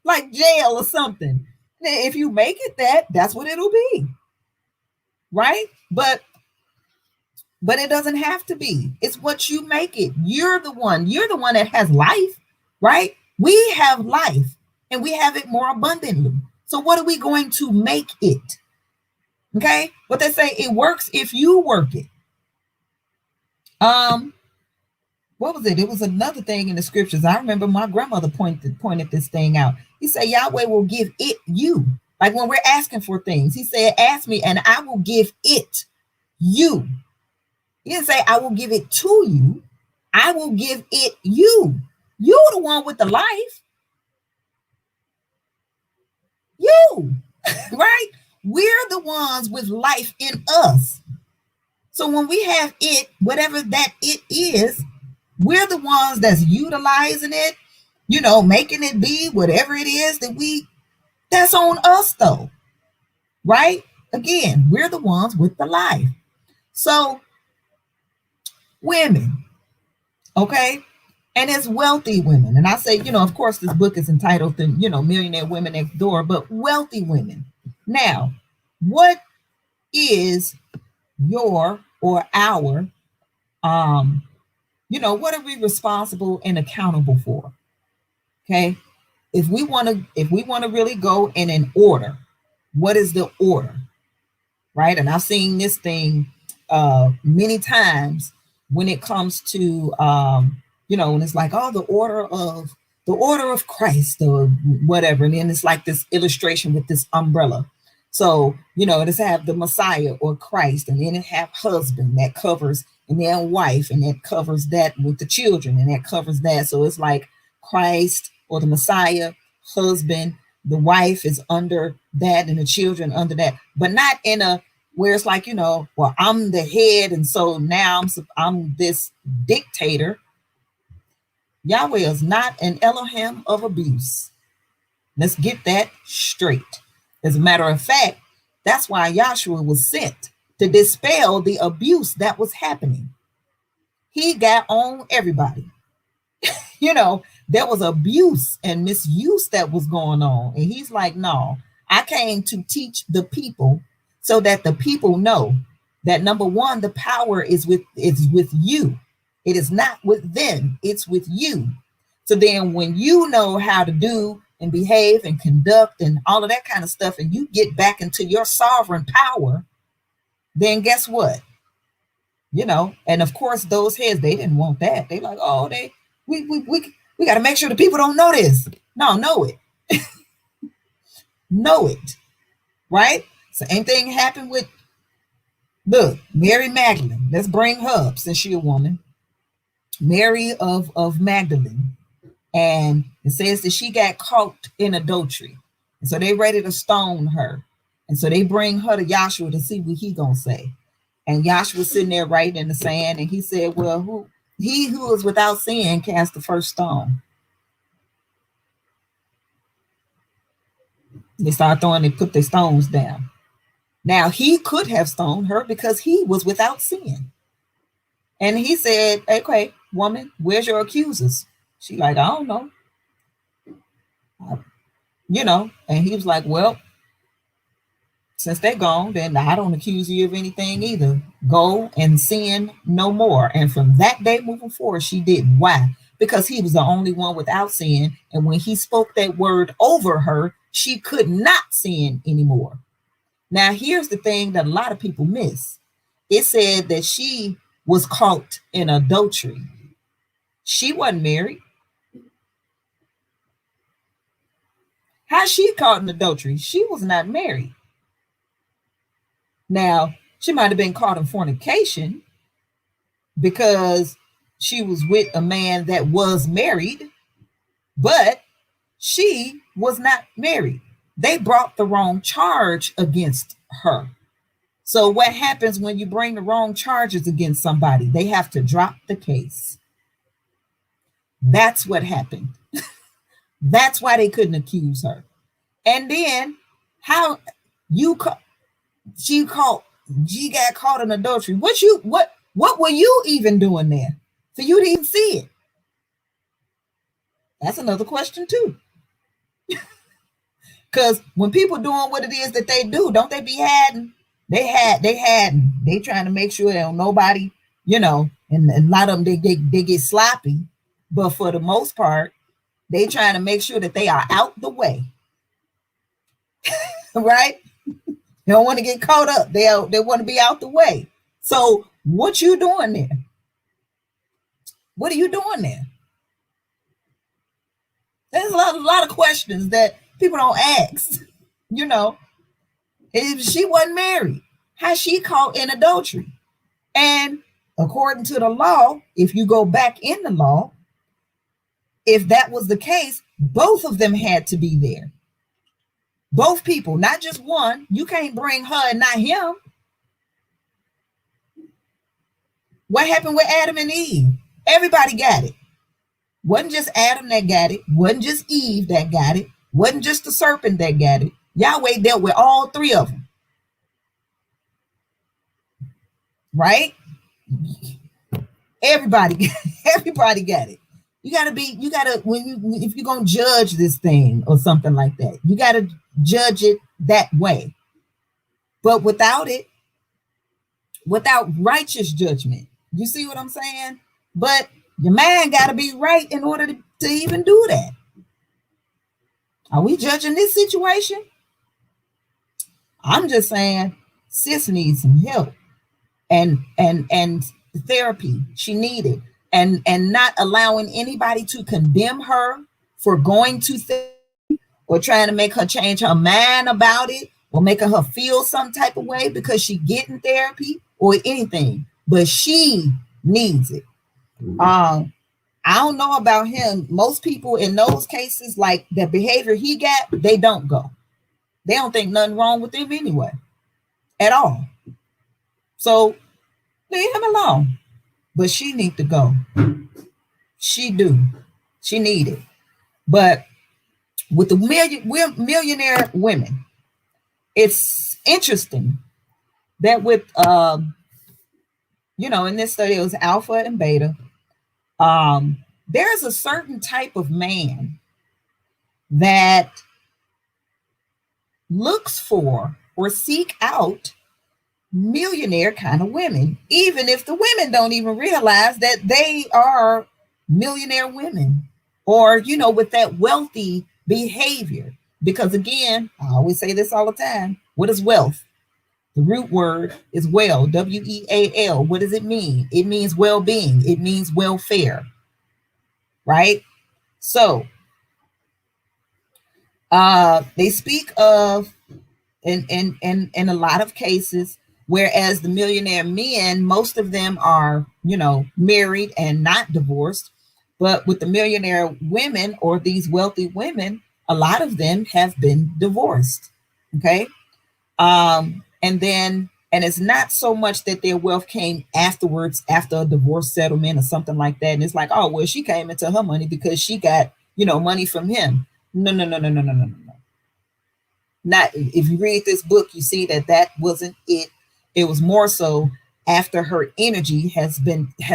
like jail or something. If you make it that's what it'll be, right? But it doesn't have to be. It's what you make it. You're the one. You're the one that has life, right? We have life, and we have it more abundantly. So what are we going to make it? Okay? What they say, it works if you work it. What was it? It was another thing in the scriptures. I remember my grandmother pointed this thing out. He said, Yahweh will give it you. Like when we're asking for things, he said, ask me and I will give it you. He didn't say, I will give it to you. I will give it you. You're the one with the life. You, right? We're the ones with life in us. So when we have it, whatever that it is, we're the ones that's utilizing it, making it be whatever it is that's on us though, right? Again, we're the ones with the life. So women, okay? And it's wealthy women. And I say, of course, this book is entitled, Millionaire Women Next Door, but wealthy women. Now, what is your or our, what are we responsible and accountable for? Okay. If we want to really go in an order, what is the order? Right. And I've seen this thing many times when it comes to, when it's like, oh, the order of Christ or whatever. And then it's like this illustration with this umbrella. So, it's have the Messiah or Christ, and then it have husband that covers, and then wife, and that covers that with the children, and that covers that. So it's like Christ or the Messiah, husband, the wife is under that, and the children under that, but not in a where it's like, well, I'm the head, and so now I'm this dictator. Yahweh is not an Elohim of abuse. Let's get that straight. As a matter of fact, that's why Yahshua was sent, to dispel the abuse that was happening. He got on everybody. There was abuse and misuse that was going on. And he's like, no, I came to teach the people so that the people know that, number one, the power is with you. It is not with them. It's with you. So then when you know how to do and behave and conduct and all of that kind of stuff, and you get back into your sovereign power, then guess what? And of course, those heads, they didn't want that. They like, oh, we got to make sure the people don't know this. No, know it. Know it. Right? Same thing happened with, look, Mary Magdalene. Let's bring her up since she's a woman. Mary of Magdalene. And it says that she got caught in adultery. And so they ready to stone her. And so they bring her to Yahshua to see what he gonna say. And Yahshua sitting there writing in the sand, and he said, well, he who is without sin cast the first stone. They put their stones down. Now, he could have stoned her because he was without sin. And he said, okay, woman, where's your accusers? She like, I don't know. And he was like, well, since they're gone, then I don't accuse you of anything either. Go and sin no more. And from that day moving forward, she didn't. Why? Because he was the only one without sin. And when he spoke that word over her, she could not sin anymore. Now, here's the thing that a lot of people miss. It said that she was caught in adultery. She wasn't married. How she caught in adultery? She was not married. Now, she might have been caught in fornication because she was with a man that was married, but she was not married. They brought the wrong charge against her. So what happens when you bring the wrong charges against somebody? They have to drop the case. That's what happened. That's why they couldn't accuse her. And then how she got caught in adultery. What were you even doing there for you to even see it? That's another question too. Because when people doing what it is that they do, don't they be hadden? They trying to make sure that nobody, and a lot of them they get sloppy, but for the most part, they trying to make sure that they are out the way. Right? They don't want to get caught up. They want to be out the way. So what you doing there? What are you doing there? There's a lot of questions that people don't ask. If she wasn't married, how she caught in adultery? And according to the law, if you go back in the law, if that was the case, both of them had to be there. Both people, not just one. You can't bring her and not him. What happened with Adam and Eve? Everybody got it. Wasn't just Adam that got it. Wasn't just Eve that got it. Wasn't just the serpent that got it. Yahweh dealt with all three of them. Right? Everybody got it. If you're going to judge this thing or something like that, you got to judge it that way. But without righteous judgment, you see what I'm saying? But your mind got to be right in order to even do that. Are we judging this situation? I'm just saying sis needs some help and therapy she needed, and not allowing anybody to condemn her for going to therapy or trying to make her change her mind about it or making her feel some type of way because she getting therapy or anything, but she needs it. I don't know about him. Most people in those cases, like the behavior he got, they don't go. They don't think nothing wrong with him anyway, at all. So leave him alone. But she need to go. She do. She need it. But with the millionaire women, it's interesting that with in this study it was alpha and beta. There's a certain type of man that looks for or seek out millionaire kind of women, even if the women don't even realize that they are millionaire women or, with that wealthy behavior. Because again, I always say this all the time. What is wealth? The root word is well, W-E-A-L. What does it mean? It means well-being. It means welfare, right? So they speak of, in a lot of cases, whereas the millionaire men, most of them are, married and not divorced. But with the millionaire women or these wealthy women, a lot of them have been divorced. Okay. And it's not so much that their wealth came afterwards, after a divorce settlement or something like that. And it's like, oh, well, she came into her money because she got, money from him. No. not, if you read this book, you see that that wasn't it. It was more so after her energy has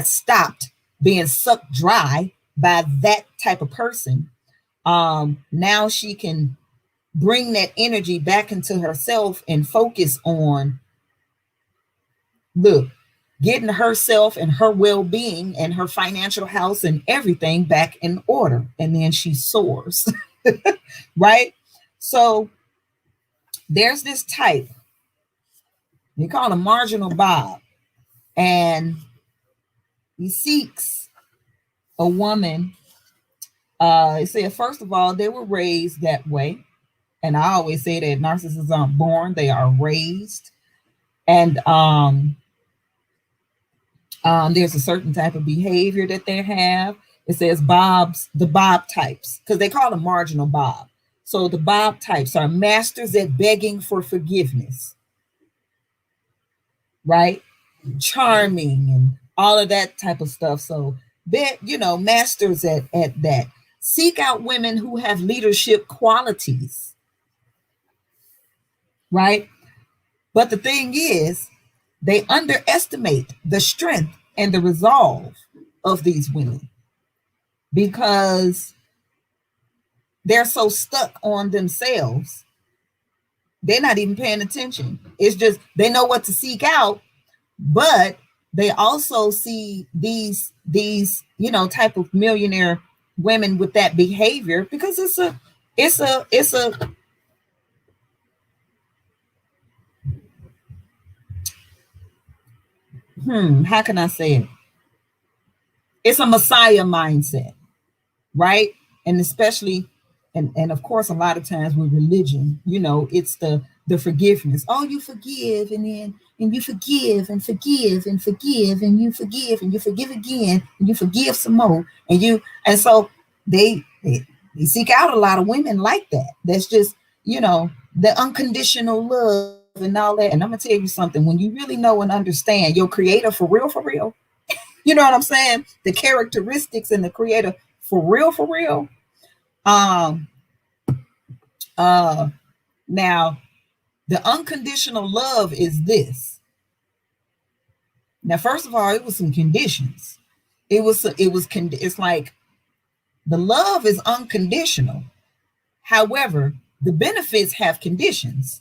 stopped being sucked dry by that type of person. Now she can bring that energy back into herself and focus on, look, getting herself and her well-being and her financial house and everything back in order. And then she soars. Right? So there's this type, they call him marginal Bob, and he seeks a woman. It said, first of all, they were raised that way. And I always say that narcissists aren't born, they are raised. And there's a certain type of behavior that they have. It says the Bob types, because they call them marginal Bob. So the Bob types are masters at begging for forgiveness, right? Charming and all of that type of stuff. So they're, masters at that. Seek out women who have leadership qualities, right? But the thing is, they underestimate the strength and the resolve of these women because they're so stuck on themselves. They're not even paying attention. It's just they know what to seek out, but they also see these type of millionaire women with that behavior because it's a how can I say it? It's a Messiah mindset, right? And especially, and of course, a lot of times with religion, it's the forgiveness. Oh, you forgive, and you forgive and forgive and forgive and you forgive and you forgive again and you forgive some more and so they seek out a lot of women like that. That's just the unconditional love and all that. And I'm gonna tell you something: when you really know and understand your creator for real, you know what I'm saying? The characteristics and the creator for real. Now, the unconditional love is this. Now, first of all, it was some conditions. It's like the love is unconditional. However, the benefits have conditions.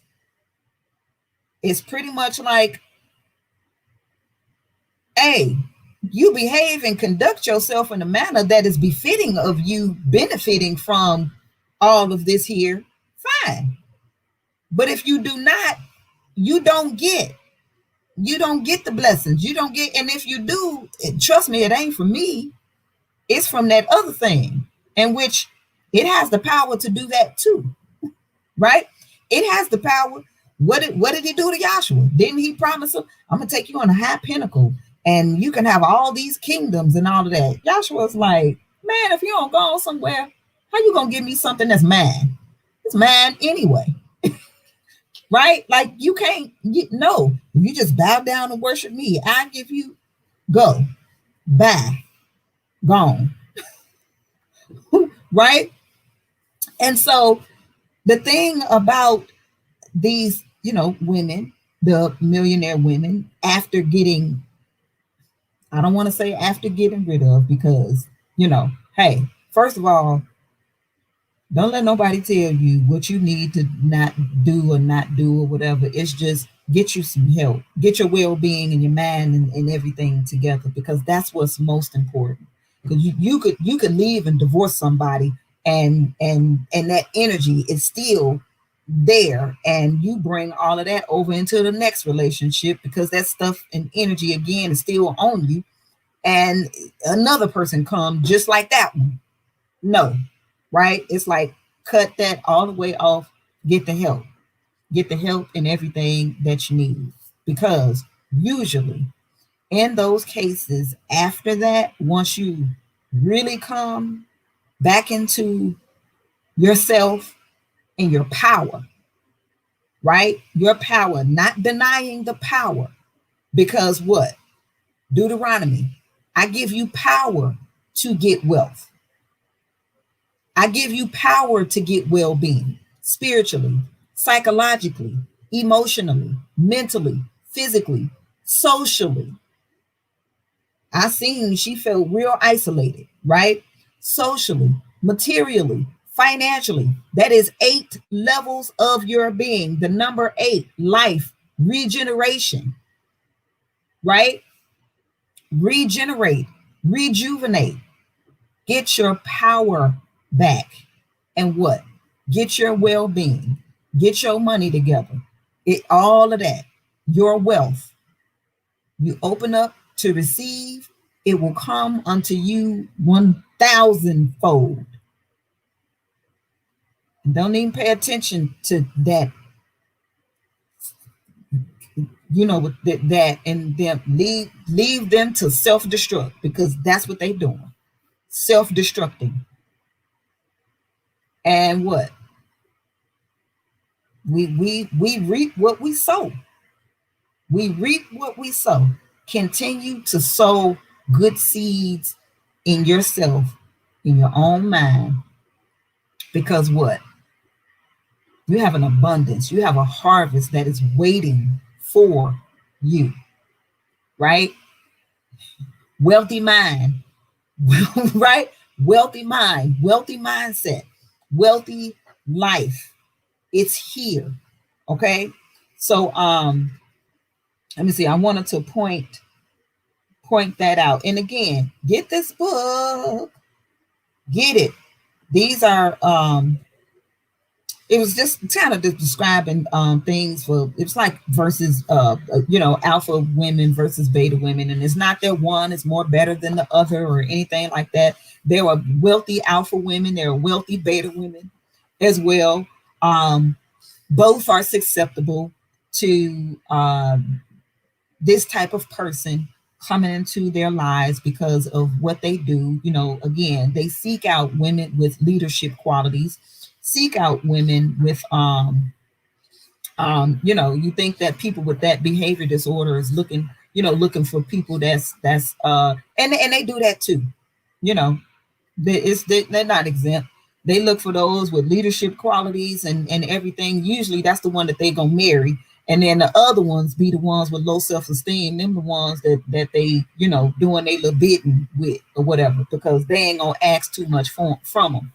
It's pretty much like, hey, you behave and conduct yourself in a manner that is befitting of you benefiting from all of this here, fine. But if you do not, you don't get the blessings. You don't get, and if you do, trust me, it ain't from me. It's from that other thing, in which it has the power to do that too, right? It has the power. What did he do to Joshua? Didn't he promise him, I'm gonna take you on a high pinnacle and you can have all these kingdoms and all of that? Joshua's like, man, if you don't go somewhere, how you gonna give me something that's mine? It's mine anyway. Right? Like you can't, no, you just bow down and worship me. I give you, go, bye, gone. Right? And so the thing about these, women, the millionaire women, after getting, I don't want to say after getting rid of, because, hey, first of all, don't let nobody tell you what you need to not do or whatever. It's just get you some help, get your well-being and your mind and everything together, because that's what's most important. Because you could leave and divorce somebody, and that energy is still there, and you bring all of that over into the next relationship because that stuff and energy again is still on you, and another person come just like that one. No. Right? It's like, cut that all the way off, get the help and everything that you need. Because usually in those cases, after that, once you really come back into yourself and your power, right? Your power, not denying the power, because what? Deuteronomy, I give you power to get wealth. I give you power to get well-being, spiritually, psychologically, emotionally, mentally, physically, socially. I seen she felt real isolated, right? Socially, materially, financially. That is 8 levels of your being. The number 8, life, regeneration, right? Regenerate, rejuvenate, get your power back. And what? Get your well being, get your money together, all of that, your wealth. You open up to receive, it will come unto you 1,000 fold. Don't even pay attention to that, with that and them. Leave them to self-destruct, because that's what they doing. Self-destructing. And what? We reap what we sow. We reap what we sow. Continue to sow good seeds in yourself, in your own mind, because what? You have an abundance. You have a harvest that is waiting for you, right? Wealthy mind, right? Wealthy mind, wealthy mindset, wealthy life. It's here. Okay. So let me see. I wanted to point that out. And again, get this book. Get it. These are it was just kind of describing things for, it's like versus alpha women versus beta women, and it's not that one is more better than the other or anything like that. There are wealthy alpha women, there are wealthy beta women as well. Both are susceptible to this type of person coming into their lives because of what they do. Again, they seek out women with leadership qualities, seek out women with you think that people with that behavior disorder is looking for people that's and they do that too. They're not exempt. They look for those with leadership qualities and everything. Usually that's the one that they gonna marry. And then the other ones be the ones with low self-esteem. Them the ones that they, doing their little bidding with or whatever, because they ain't gonna ask too much from them.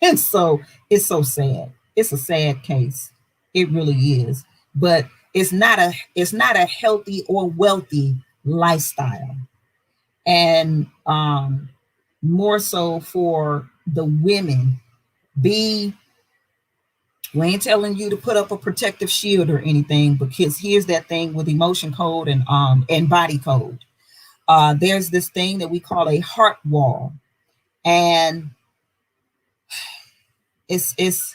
And so it's so sad. It's a sad case. It really is. But it's not a healthy or wealthy lifestyle. And more so for the women, we ain't telling you to put up a protective shield or anything, because here's that thing with emotion code and body code. There's this thing that we call a heart wall, and it's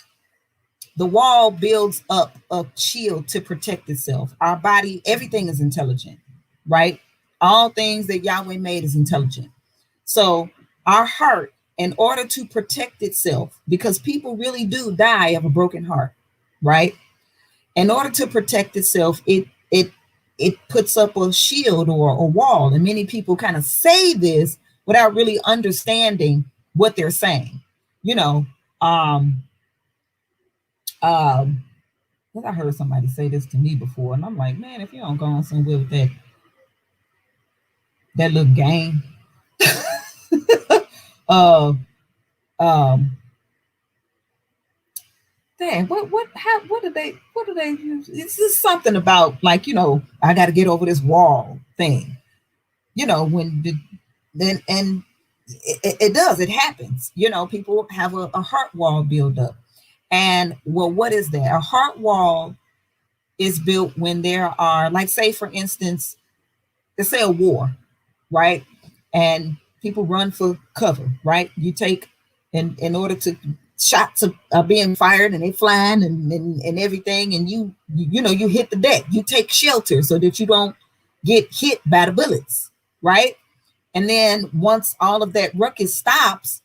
the wall builds up a shield to protect itself. Our body, everything is intelligent, right? All things that Yahweh made is intelligent. So our heart, in order to protect itself, because people really do die of a broken heart, right? In order to protect itself, it puts up a shield or a wall. And many people kind of say this without really understanding what they're saying. I heard somebody say this to me before, and I'm like, man, if you don't go on somewhere with that little game, dang, what do they use? It's just something about like, I got to get over this wall thing, and it does, it happens, people have a heart wall build up. And well, what is that? A heart wall is built when there are, like, say for instance, let's say a war, right? And people run for cover, right? You take, in order to, shots are being fired and they flying and everything, and you hit the deck, you take shelter so that you don't get hit by the bullets, right? And then once all of that ruckus stops,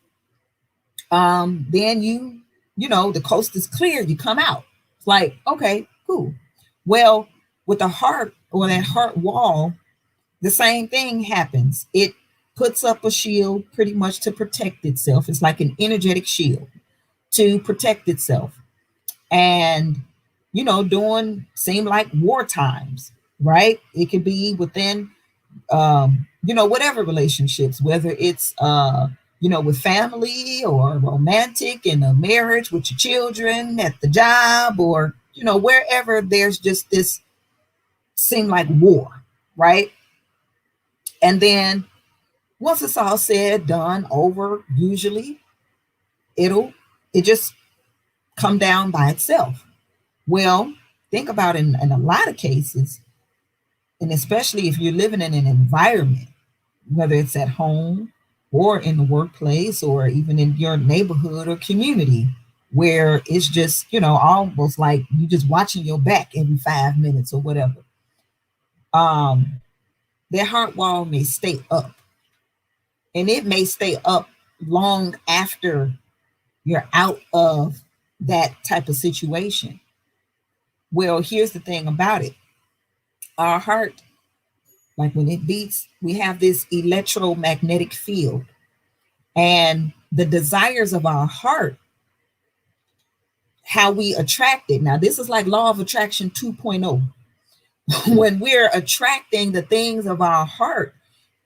then the coast is clear, you come out. It's like, okay, cool. Well, with the heart or that heart wall, the same thing happens. It puts up a shield pretty much to protect itself. It's like an energetic shield to protect itself. and, doing seem like war times, right? It could be within, whatever relationships, whether it's, with family or romantic in a marriage with your children at the job, or, wherever there's just this seem like war, right? And then once it's all said, done, over, usually it just come down by itself. Well, think about in a lot of cases, and especially if you're living in an environment, whether it's at home or in the workplace or even in your neighborhood or community, where it's just, almost like you just watching your back every 5 minutes or whatever. Um, their heart wall may stay up, and it may stay up long after you're out of that type of situation. Well, here's the thing about it. Our heart, like when it beats, we have this electromagnetic field, and the desires of our heart, how we attract it. Now, this is like law of attraction 2.0. When we're attracting the things of our heart,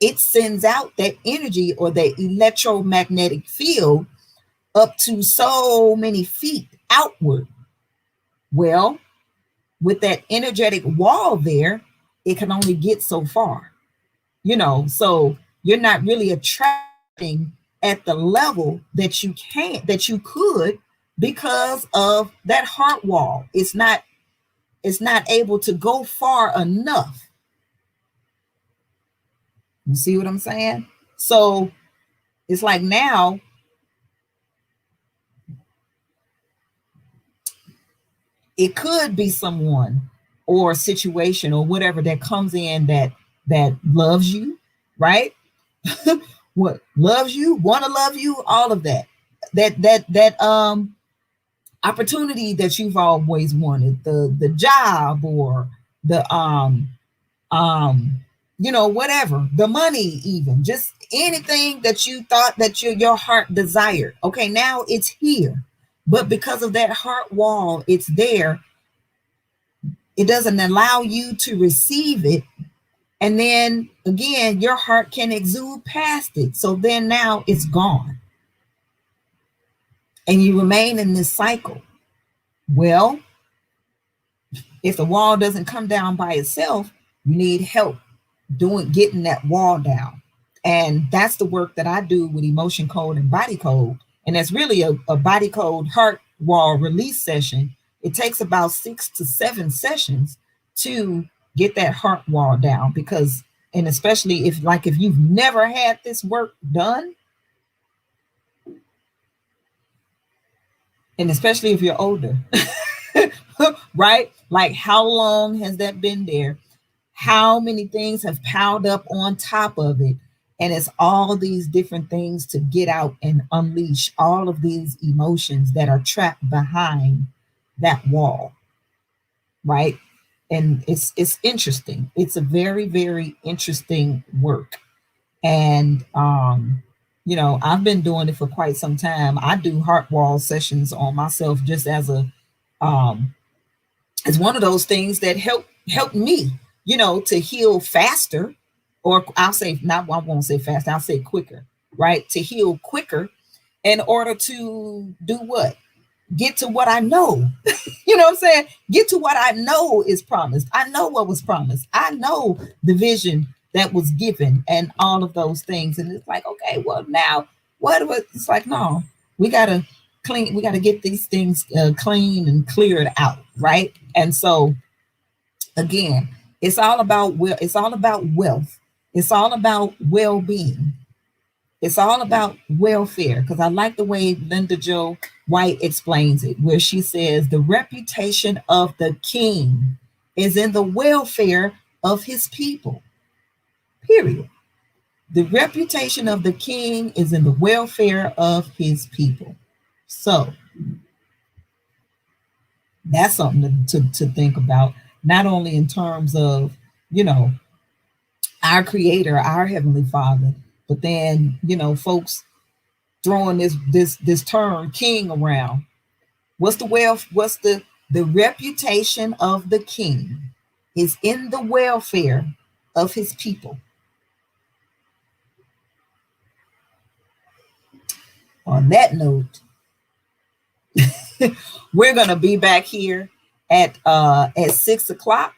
it sends out that energy or that electromagnetic field up to so many feet outward. Well, with that energetic wall there, it can only get so far, so you're not really attracting at the level that you could, because of that heart wall. It's not able to go far enough. You see what I'm saying? So it's like now it could be someone or a situation or whatever that comes in that loves you, right? What loves you, want to love you, all of that. That opportunity that you've always wanted, the job, or the whatever, the money, even just anything that you thought that your heart desired. Okay, now it's here. But because of that heart wall, it's there. It doesn't allow you to receive it. And then again, your heart can exude past it. So then now it's gone. And you remain in this cycle. Well, if the wall doesn't come down by itself, you need help getting that wall down. And that's the work that I do with emotion code and body code. And that's really a body code heart wall release session. It takes about 6 to 7 sessions to get that heart wall down, because, and especially if you've never had this work done, and especially if you're older, right? Like, how long has that been there? How many things have piled up on top of it? And it's all these different things to get out and unleash all of these emotions that are trapped behind that wall, right? And it's interesting. It's a very, very interesting work. And I've been doing it for quite some time. I do heart wall sessions on myself just as one of those things that help me, to heal faster, or I'll say not. I won't say faster. I'll say quicker, right? To heal quicker, in order to do what? Get to what I know. You know what I'm saying? Get to what I know is promised. I know what was promised. I know the vision that was given and all of those things. And it's like, okay, well, now what was, it's like, no, we got to get these things clean and cleared out. Right. And so again, it's all about wealth. It's all about well-being. It's all about welfare, because I like the way Linda Jo White explains it, where she says the reputation of the king is in the welfare of his people. Period. The reputation of the king is in the welfare of his people. So that's something to think about, not only in terms of, our creator, our heavenly father, but then, folks throwing this term king around. What's the wealth? What's the reputation of the king is in the welfare of his people. On that note, we're gonna be back here at 6 o'clock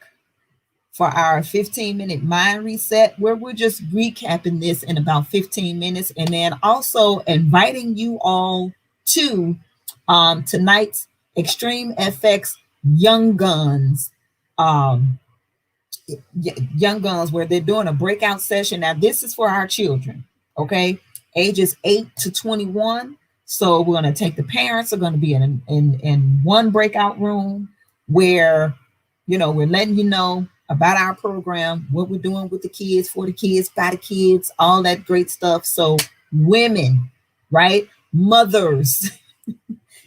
for our 15-minute mind reset, where we're just recapping this in about 15 minutes, and then also inviting you all to tonight's Extreme FX Young Guns, Young Guns, where they're doing a breakout session. Now, this is for our children, okay, ages 8 to 21. So we're going to take the parents are going to be in one breakout room where, we're letting you know about our program, what we're doing with the kids, for the kids, by the kids, all that great stuff. So women, right? Mothers,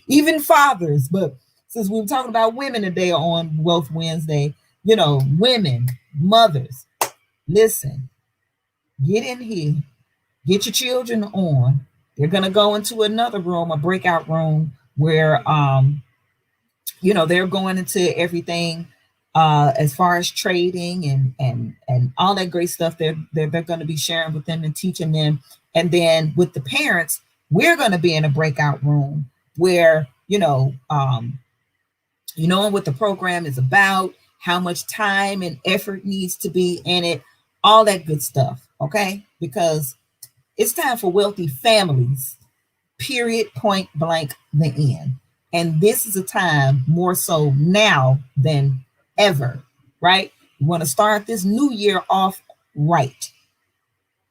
even fathers. But since we were talking about women today on Wealth Wednesday, women, mothers, listen, get in here, get your children on. They're going to go into another room, a breakout room where, they're going into everything as far as trading and all that great stuff. They're going to be sharing with them and teaching them. And then with the parents, we're going to be in a breakout room where, knowing what the program is about, how much time and effort needs to be in it, all that good stuff. Okay. Because it's time for wealthy families, period, point blank, the end. And this is a time more so now than ever, right? You want to start this new year off right.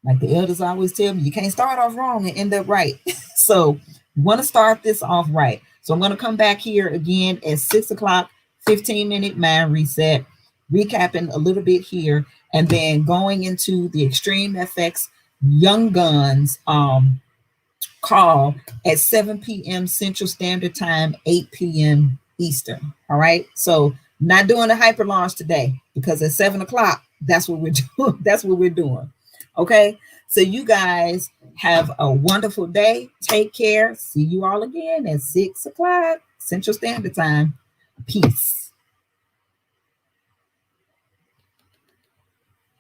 Like the elders always tell me, you can't start off wrong and end up right. So you want to start this off right. So I'm going to come back here again at 6 o'clock, 15-minute mind reset, recapping a little bit here, and then going into the Extreme FX Young Guns call at 7 p.m. Central Standard Time, 8 p.m. Eastern. All right. So not doing a hyper launch today because at 7 o'clock, that's what we're doing. That's what we're doing. Okay. So you guys have a wonderful day. Take care. See you all again at 6 o'clock Central Standard Time. Peace.